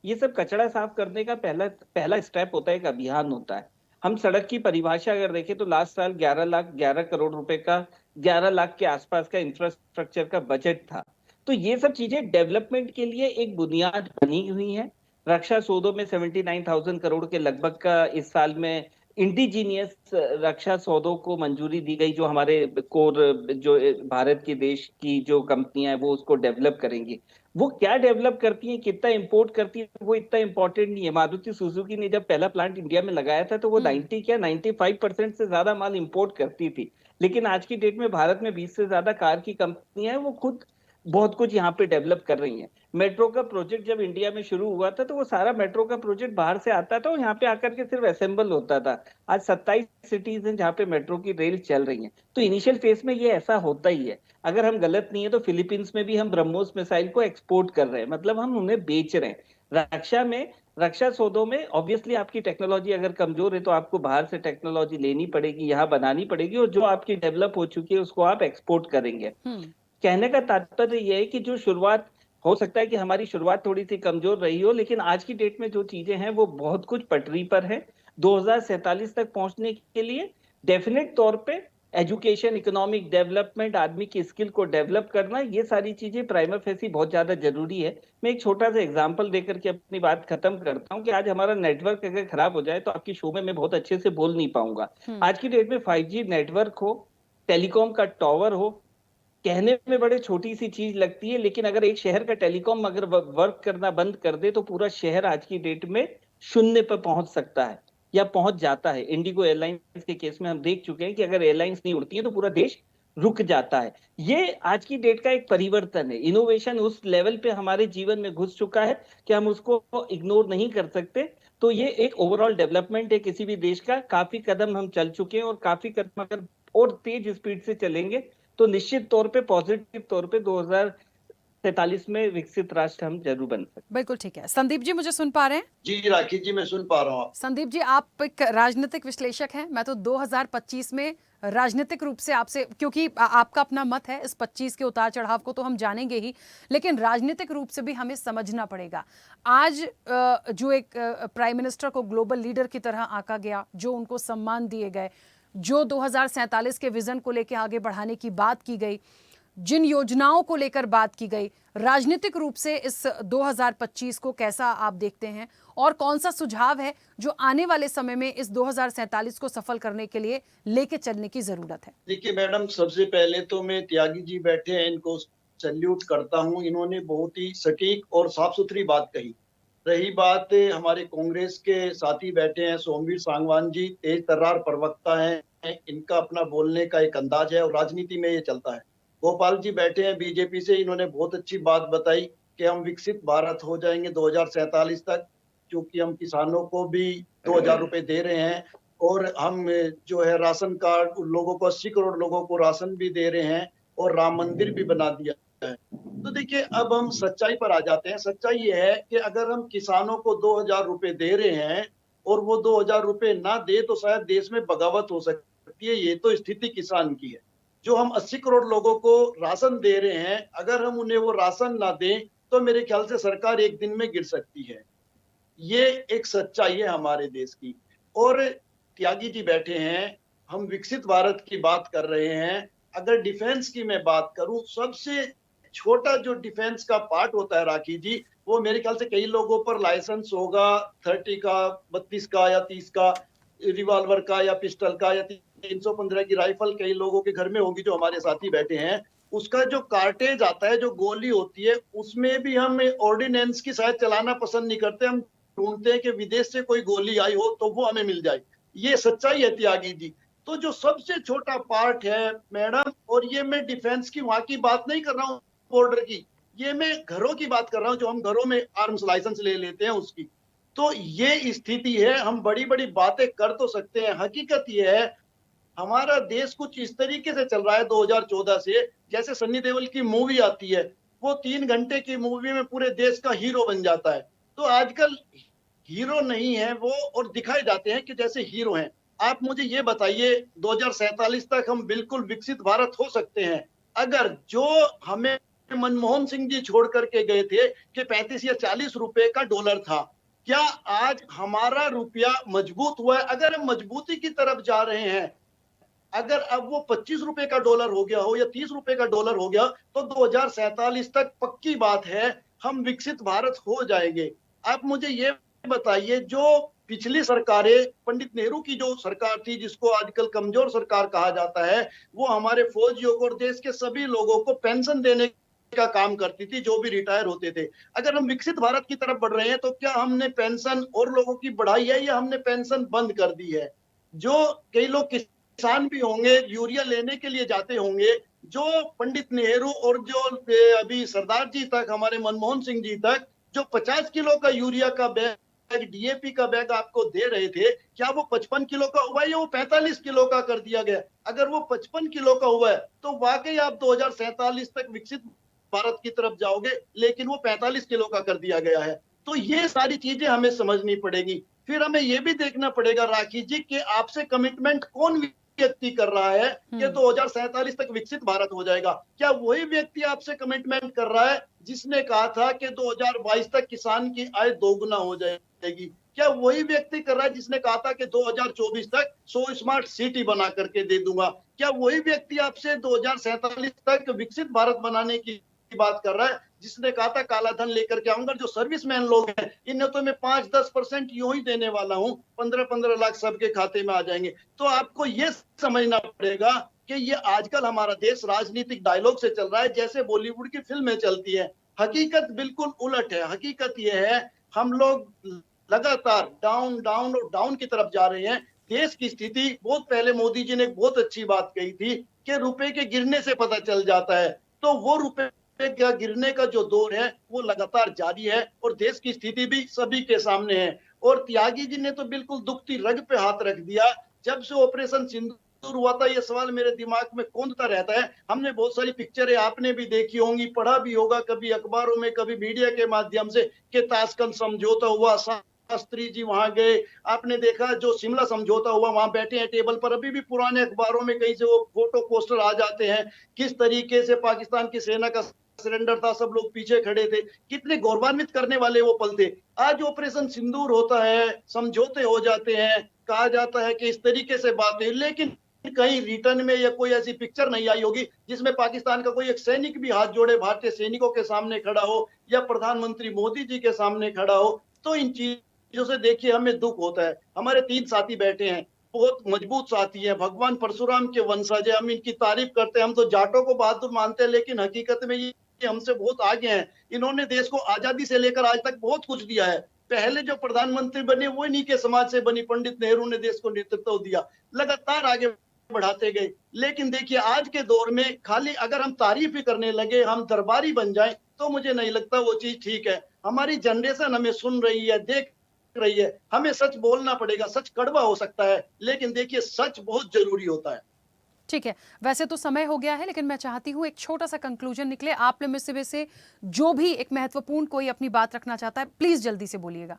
ये सब कचरा साफ करने का पहला स्टेप होता है, एक अभियान होता है। हम सड़क की परिभाषा अगर देखें तो लास्ट साल 11 करोड़ रुपए का, 11 लाख के आसपास का इंफ्रास्ट्रक्चर का बजट था। तो ये सब चीजें डेवलपमेंट के लिए एक बुनियाद बनी हुई है। रक्षा सौदों में 79,000 करोड़ के लगभग का इस साल में इंडिजीनियस रक्षा सौदों को मंजूरी दी गई, जो हमारे कोर जो भारत के देश की जो कंपनियां हैं वो उसको डेवलप करेंगी। वो क्या डेवलप करती हैं, कितना इंपोर्ट करती है, वो इतना इंपॉर्टेंट नहीं है। मारुति सुजुकी ने जब पहला प्लांट इंडिया में लगाया था तो वो 95% से ज्यादा माल इंपोर्ट करती थी। लेकिन आज की डेट में भारत में 20 से ज्यादा कार की कंपनियां हैं, वो खुद बहुत कुछ यहाँ पे डेवलप कर रही हैं। मेट्रो का प्रोजेक्ट जब इंडिया में शुरू हुआ था तो वो सारा मेट्रो का प्रोजेक्ट बाहर से आता था और यहाँ पे आकर के सिर्फ असेंबल होता था। आज 27 सिटीज हैं जहाँ पे मेट्रो की रेल चल रही हैं। तो इनिशियल फेज में ये ऐसा होता ही है। अगर हम गलत नहीं है तो फिलीपींस में भी हम ब्रह्मोस मिसाइल को एक्सपोर्ट कर रहे हैं, मतलब हम उन्हें बेच रहे हैं। रक्षा सौदों में ऑब्वियसली आपकी टेक्नोलॉजी अगर कमजोर है तो आपको बाहर से टेक्नोलॉजी लेनी पड़ेगी, यहाँ बनानी पड़ेगी, और जो आपकी डेवलप हो चुकी है उसको आप एक्सपोर्ट करेंगे। कहने का तात्पर्य यह है कि जो शुरुआत, हो सकता है कि हमारी शुरुआत थोड़ी सी कमजोर रही हो, लेकिन आज की डेट में जो चीजें हैं वो बहुत कुछ पटरी पर है। 2047 तक पहुंचने के लिए डेफिनेट तौर पे एजुकेशन, इकोनॉमिक डेवलपमेंट, आदमी की स्किल को डेवलप करना, ये सारी चीजें प्राइमा फेसी बहुत ज्यादा जरूरी है। मैं एक छोटा सा एग्जांपल देकर के अपनी बात खत्म करता हूं कि आज हमारा नेटवर्क अगर खराब हो जाए तो आपकी शो में मैं बहुत अच्छे से बोल नहीं पाऊंगा। आज की डेट में 5G नेटवर्क हो, टेलीकॉम का टावर हो, कहने में बड़े छोटी सी चीज लगती है, लेकिन अगर एक शहर का टेलीकॉम अगर वर्क करना बंद कर दे तो पूरा शहर आज की डेट में शून्य पर पहुंच सकता है या पहुंच जाता है। इंडिगो एयरलाइंस के केस में हम देख चुके हैं कि अगर एयरलाइंस नहीं उड़ती है तो पूरा देश रुक जाता है। ये आज की डेट का एक परिवर्तन है। इनोवेशन उस लेवल पे हमारे जीवन में घुस चुका है कि हम उसको इग्नोर नहीं कर सकते। तो ये एक ओवरऑल डेवलपमेंट है किसी भी देश का। काफी कदम हम चल चुके हैं और काफी कदम अगर और तेज स्पीड से चलेंगे तो निश्चित तौर पे पॉजिटिव तौर पे 2047 में विकसित राष्ट्र हम जरूर बन सकते। बिल्कुल ठीक है। संदीप जी मुझे सुन पा रहे हैं? जी राखी जी मैं सुन पा रहा हूँ। संदीप जी आप एक राजनीतिक विश्लेषक हैं। मैं तो 2025 में राजनीतिक रूप से आपसे, क्योंकि आपका अपना मत है, इस 25 के उतार चढ़ाव को तो हम जानेंगे ही, लेकिन राजनीतिक रूप से भी हमें समझना पड़ेगा। आज जो एक प्राइम मिनिस्टर को ग्लोबल लीडर की तरह आंका गया, जो उनको सम्मान दिए गए, जो 2047 के विजन को लेकर आगे बढ़ाने की बात की गई, जिन योजनाओं को लेकर बात की गई, राजनीतिक रूप से इस 2025 को कैसा आप देखते हैं और कौन सा सुझाव है जो आने वाले समय में इस 2047 को सफल करने के लिए लेके चलने की जरूरत है? देखिए मैडम, सबसे पहले तो मैं त्यागी जी बैठे हैं, इनको सैल्यूट करता हूं। इन्होंने बहुत ही सटीक और साफ सुथरी बात कही। रही बात हमारे कांग्रेस के साथी बैठे हैं, सोमवीर सांगवान जी तेज तर्रार प्रवक्ता हैं, इनका अपना बोलने का एक अंदाज है और राजनीति में ये चलता है। गोपाल जी बैठे हैं बीजेपी से, इन्होंने बहुत अच्छी बात बताई कि हम विकसित भारत हो जाएंगे 2047 तक, क्योंकि हम किसानों को भी 2000 रुपए दे रहे हैं और हम जो है राशन कार्ड लोगों को 80 करोड़ लोगों को राशन भी दे रहे हैं और राम मंदिर भी बना दिया है। तो देखिए अब हम सच्चाई पर आ जाते हैं। सच्चाई ये है कि अगर हम किसानों को 2000 रुपए दे रहे हैं और वो 2000 रुपए ना दे तो शायद देश में बगावत हो सकती है। ये तो स्थिति किसान की है। जो हम 80 करोड़ लोगों को राशन दे रहे हैं, अगर हम उन्हें वो राशन ना दें तो मेरे ख्याल से सरकार एक दिन में गिर सकती है। ये एक सच्चाई है हमारे देश की। और त्यागी जी बैठे हैं, हम विकसित भारत की बात कर रहे हैं। अगर डिफेंस की मैं बात करूं, सबसे छोटा जो डिफेंस का पार्ट होता है राखी जी, वो मेरे ख्याल से कई लोगों पर लाइसेंस होगा 30 का, 32 का या 30 का रिवॉल्वर का या पिस्टल का या 315 की राइफल कई लोगों के घर में होगी जो हमारे साथी बैठे हैं। उसका जो कार्टेज आता है, जो गोली होती है, उसमें भी हम ऑर्डिनेंस की शायद चलाना पसंद नहीं करते। हम ढूंढते हैं कि विदेश से कोई गोली आई हो तो वो हमें मिल जाए। ये सच्चाई है त्यागी जी। तो जो सबसे छोटा पार्ट है मैडम, और ये मैं डिफेंस की वहां की बात नहीं कर रहा हूँ बॉर्डर की, ये मैं घरों की बात कर रहा हूँ, जो हम घरों में आर्म्स लाइसेंस ले लेते हैं उसकी। तो ये स्थिति है। हम बड़ी बड़ी बातें कर तो सकते हैं, हकीकत ये है हमारा देश कुछ इस तरीके से चल रहा है 2014 से, जैसे सन्नी देओल की मूवी आती है, वो 3 घंटे की मूवी में पूरे देश का हीरो बन जाता है। तो आजकल हीरो नहीं है वो, और दिखाए जाते हैं कि जैसे हीरो हैं। आप मुझे ये बताइए 2047 तक हम बिल्कुल विकसित भारत हो सकते हैं अगर जो हमें मनमोहन सिंह जी छोड़ करके गए थे कि 35 या 40 रुपए का डॉलर था, क्या आज हमारा रुपया मजबूत हुआ है? अगर हम मजबूती की तरफ जा रहे हैं, अगर अब वो 25 रुपए का डॉलर हो गया हो या 30 रुपए का डॉलर हो गया, तो 2047 तक पक्की बात है हम विकसित भारत हो जाएंगे। आप मुझे ये बताइए, जो पिछली सरकारें, पंडित नेहरू की जो सरकार थी, जिसको आजकल कमजोर सरकार कहा जाता है, वो हमारे फौजियों को और देश के सभी लोगों को पेंशन देने का काम करती थी जो भी रिटायर होते थे। अगर हम विकसित भारत की तरफ बढ़ रहे हैं तो क्या हमने पेंशन और लोगों की बढ़ाई है या हमने पेंशन बंद कर दी है? जो कई लोग किसान भी होंगे, यूरिया लेने के लिए जाते होंगे, जो पंडित नेहरू और जो अभी सरदार जी तक, हमारे मनमोहन सिंह जी तक, जो 50 किलो का यूरिया का बैग, डीएपी का बैग आपको दे रहे थे, क्या वो 55 किलो का हुआ है या वो 45 किलो का कर दिया गया? अगर वो 55 किलो का हुआ है तो वाकई आप 2047 तक विकसित भारत की तरफ जाओगे, लेकिन वो 45 किलो का कर दिया गया है। तो ये सारी चीजें हमें समझनी पड़ेगी। फिर हमें ये भी देखना पड़ेगा राखी जी कि आपसे कमिटमेंट कौन व्यक्ति कर रहा है कि 2047 तक विकसित भारत हो जाएगा। क्या वही व्यक्ति आपसे कमिटमेंट कर रहा है जिसने कहा था कि 2022 तक किसान की आय दोगुना हो जाएगी? क्या वही व्यक्ति कर रहा है जिसने कहा था कि 2024 तक 100 स्मार्ट सिटी बना करके दे दूंगा? क्या वही व्यक्ति आपसे 2047 तक विकसित भारत बनाने की बात कर रहा है जिसने कहा था काला धन लेकर के आऊंगा? जो सर्विसमैन लोग हैं, इन्हें तो मैं 5-10% यूं ही देने वाला हूं, 15-15 लाख सबके खाते में आ जाएंगे। तो आपको ये समझना पड़ेगा कि ये आजकल हमारा देश राजनीतिक डायलॉग से चल रहा है जैसे बॉलीवुड की फिल्में चलती है। हकीकत बिल्कुल उलट है। हकीकत ये है हम लोग लगातार डाउन डाउन और डाउन की तरफ जा रहे हैं। देश की स्थिति, बहुत पहले मोदी जी ने एक बहुत अच्छी बात कही थी कि रुपए के गिरने से पता चल जाता है। तो वो रुपए का गिरने का जो दौर है वो लगातार जारी है और देश की स्थिति भी सभी के सामने है। और त्यागी जी ने तो बिल्कुल दुखती रग पे हाथ रख दिया। जब से ऑपरेशन सिंदूर हुआ था ये सवाल मेरे दिमाग में कौंधता रहता है। हमने बहुत सारी पिक्चरें आपने भी देखी होंगी, पढ़ा भी होगा कभी अखबारों में, कभी मीडिया के माध्यम से, कि ताशकंद समझौता हुआ, शास्त्री जी वहां गए, आपने देखा जो शिमला समझौता हुआ, वहां बैठे हैं टेबल पर। अभी भी पुराने अखबारों में कहीं से वो फोटो पोस्टर आ जाते हैं किस तरीके से पाकिस्तान की सेना का सरेंडर था, सब लोग पीछे खड़े थे। कितने गौरवान्वित करने वाले वो पल थे। आज ऑपरेशन सिंदूर होता है, समझौते हो जाते हैं, कहा जाता है कि इस तरीके से बातें, लेकिन कहीं रिटर्न में या कोई ऐसी पिक्चर नहीं आई होगी जिसमें पाकिस्तान का कोई एक सैनिक भी हाथ जोड़े भारतीय सैनिकों के सामने खड़ा हो या प्रधानमंत्री मोदी जी के सामने खड़ा हो। तो इन चीजों से देखिए हमें दुख होता है। हमारे 3 साथी बैठे हैं, बहुत मजबूत साथी हैं, भगवान परशुराम के वंशज है। हम इनकी तारीफ करते हैं, हम तो जाटों को बहादुर मानते हैं, लेकिन हकीकत में ये हमसे बहुत आगे हैं। इन्होंने देश को आजादी से लेकर आज तक बहुत कुछ दिया है। पहले जो प्रधानमंत्री बने वो इन्हीं के समाज से बनी, पंडित नेहरू ने देश को नेतृत्व दिया, लगातार आगे बढ़ाते गए। लेकिन देखिए आज के दौर में खाली अगर हम तारीफ ही करने लगे, हम दरबारी बन जाएं, तो मुझे नहीं लगता वो चीज ठीक है। हमारी जनरेशन हमें सुन रही है, देख रही है, हमें सच बोलना पड़ेगा। सच कड़वा हो सकता है, लेकिन देखिए सच बहुत जरूरी होता है। ठीक है, वैसे तो समय हो गया है, लेकिन मैं चाहती हूँ एक छोटा सा कंक्लूजन निकले। आप में से जो भी एक महत्वपूर्ण कोई अपनी बात रखना चाहता है, प्लीज जल्दी से बोलिएगा।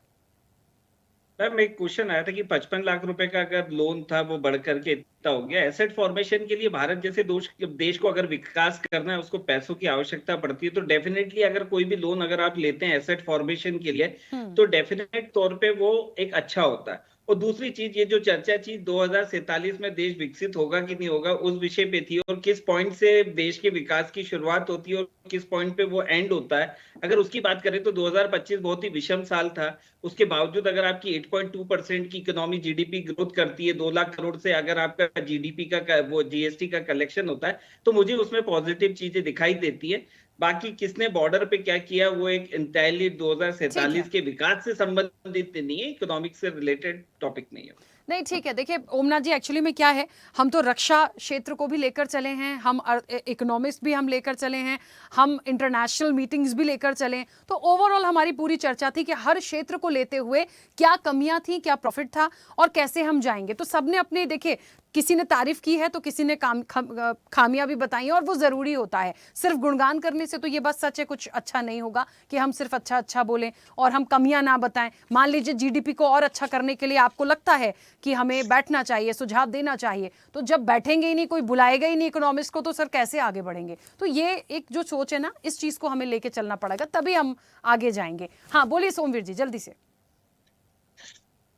मैम एक क्वेश्चन आया था कि 55 लाख रुपए का अगर लोन था वो बढ़ करके इतना हो गया। एसेट फॉर्मेशन के लिए भारत जैसे देश को अगर विकास करना है, उसको पैसों की आवश्यकता पड़ती है, तो डेफिनेटली अगर कोई भी लोन अगर आप लेते हैं एसेट फॉर्मेशन के लिए, तो डेफिनेट तौर पे वो एक अच्छा होता है। और दूसरी चीज, ये जो चर्चा थी 2047 में देश विकसित होगा कि नहीं होगा, उस विषय पे थी, और किस पॉइंट से देश के विकास की शुरुआत होती है और किस पॉइंट पे वो एंड होता है। अगर उसकी बात करें तो 2025 बहुत ही विषम साल था। उसके बावजूद अगर आपकी 8.2% की इकोनॉमी जीडीपी ग्रोथ करती है, 2 लाख करोड़ से अगर आपका जीडीपी का वो जीएसटी का कलेक्शन होता है, तो मुझे उसमें पॉजिटिव चीजें दिखाई देती है। बाकी किसने बॉर्डर पे क्या किया वो एक इंटायरली 2047 के विकास से संबंधित नहीं है, इकोनॉमिक से रिलेटेड टॉपिक नहीं है। नहीं ठीक है, देखिए ओमनाथ जी, एक्चुअली में क्या है, हम तो रक्षा क्षेत्र को भी लेकर चले हैं, हम इकोनॉमिक्स भी हम लेकर चले हैं, हम इंटरनेशनल मीटिंग्स भी लेकर चले। तो ओवरऑल हमारी पूरी चर्चा थी कि हर क्षेत्र को लेते हुए क्या कमियां थी, क्या प्रॉफिट था और कैसे हम जाएंगे। तो सबने अपने, देखिए किसी ने तारीफ की है तो किसी ने खामियां भी बताई हैं, और वो जरूरी होता है। सिर्फ गुणगान करने से तो ये बात सच है कुछ अच्छा नहीं होगा कि हम सिर्फ अच्छा अच्छा बोलें और हम कमियां ना बताएं। मान लीजिए जीडीपी को और अच्छा करने के लिए आपको लगता है कि हमें बैठना चाहिए, सुझाव देना चाहिए, तो जब बैठेंगे ही नहीं, कोई बुलाएगा ही नहीं इकोनॉमिक्स को, तो सर कैसे आगे बढ़ेंगे। तो ये एक जो सोच है ना, इस चीज को हमें लेके चलना पड़ेगा, तभी हम आगे जाएंगे। हाँ बोलिए सोमवीर जी जल्दी से।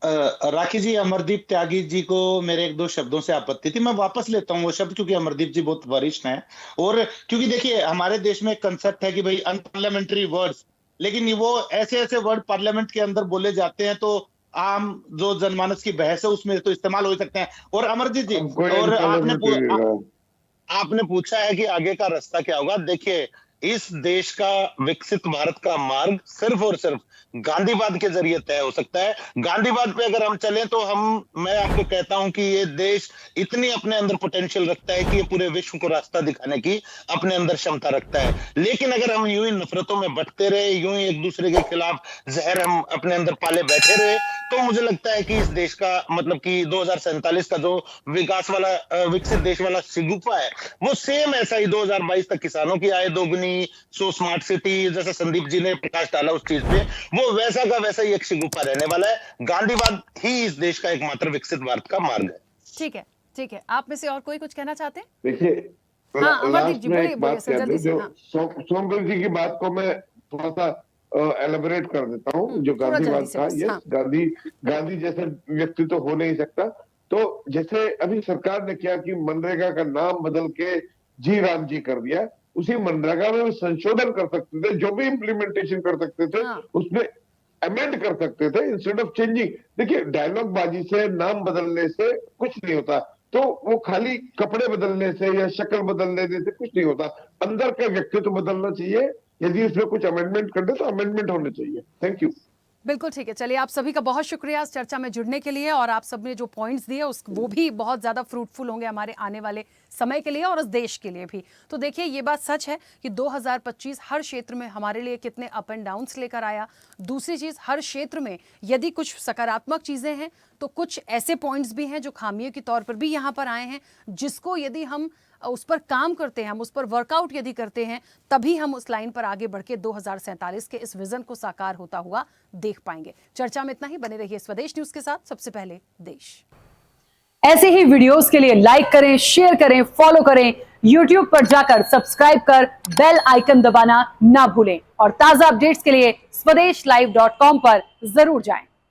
राखी जी, अमरदीप त्यागी जी को मेरे 1-2 शब्दों से आपत्ति थी, मैं वापस लेता हूं वो शब्द, क्योंकि अमरदीप जी बहुत वरिष्ठ हैं। और क्योंकि देखिए हमारे देश में एक कंसेप्ट है कि भाई अनपार्लियामेंट्री वर्ड्स, लेकिन वो ऐसे ऐसे वर्ड पार्लियामेंट के अंदर बोले जाते हैं तो आम जो जनमानस की बहस है उसमें तो इस्तेमाल हो सकते हैं। और अमरजीत जी, और आपने पूछा है कि आगे का रास्ता क्या होगा। देखिए इस देश का विकसित भारत का मार्ग सिर्फ और सिर्फ गांधीवाद के जरिए तय हो सकता है। गांधीवाद पे अगर हम चलें तो मैं आपको कहता हूं कि ये देश इतनी अपने अंदर पोटेंशियल रखता है कि ये पूरे विश्व को रास्ता दिखाने की अपने अंदर क्षमता रखता है। लेकिन अगर हम यूं ही नफरतों में बंटते रहे, यूं ही एक दूसरे के खिलाफ जहर हम अपने अंदर पाले बैठे रहे, तो मुझे लगता है कि इस देश का मतलब कि 2047 का जो विकास वाला विकसित देश वाला शिगुफा है, वो सेम ऐसा ही 2022 तक किसानों की आय दोगुनी, सो स्मार्ट सिटी, जैसा संदीप जी ने प्रकाश डाला उस चीज पे, वो वैसा का वैसा ही एक शिगुफा रहने वाला है। गांधीवाद ही इस देश का एकमात्र विकसित भारत का मार्ग है। ठीक है, ठीक है। आप में से और कोई कुछ कहना चाहते हैं? देखिए लास्ट में एक बात कह दूं, जो सोमवीर जी की बात को मैं थोड़ा सा एलेबोरेट कर देता हूँ। जो गांधीवाद था, यस गांधी जैसा व्यक्ति तो हो नहीं सकता। तो जैसे अभी सरकार ने किया कि मनरेगा का नाम बदल के जी राम जी कर दिया, उसी मनरेगा में संशोधन कर सकते थे, जो भी इम्प्लीमेंटेशन कर सकते थे उसमें अमेंड कर सकते थे इंस्टेड ऑफ चेंजिंग। देखिए डायलॉग बाजी से, नाम बदलने से कुछ नहीं होता। तो वो खाली कपड़े बदलने से या शक्ल बदल देने से कुछ नहीं होता, अंदर का व्यक्तित्व बदलना चाहिए। यदि उसमें कुछ अमेंडमेंट कर दे तो अमेंडमेंट होने चाहिए। Thank you. बिल्कुल ठीक है। चलिए, आप सभी का बहुत शुक्रिया इस चर्चा में जुड़ने के लिए, और आप सब ने जो पॉइंट्स दिए वो भी बहुत ज़्यादा फ्रूटफुल होंगे हमारे आने वाले समय के लिए और इस देश के लिए भी। तो देखिए, ये बात सच है कि 2025 हर क्षेत्र में हमारे लिए कितने अप एंड डाउन्स लेकर आया। दूसरी चीज़, हर क्षेत्र में यदि कुछ सकारात्मक चीज़ें हैं तो कुछ ऐसे पॉइंट्स भी हैं जो खामियों के तौर पर भी यहाँ पर आए हैं, जिसको यदि हम उस पर काम करते हैं, हम उस पर वर्कआउट यदि करते हैं, तभी हम उस लाइन पर आगे बढ़ के 2047 के इस विजन को साकार होता हुआ देख पाएंगे। चर्चा में इतना ही। बने रहिए स्वदेश न्यूज के साथ। सबसे पहले देश। ऐसे ही वीडियोस के लिए लाइक करें, शेयर करें, फॉलो करें। YouTube पर जाकर सब्सक्राइब कर बेल आइकन दबाना ना भूलें, और ताजा अपडेट्स के लिए swedeshlive.com पर जरूर जाएं।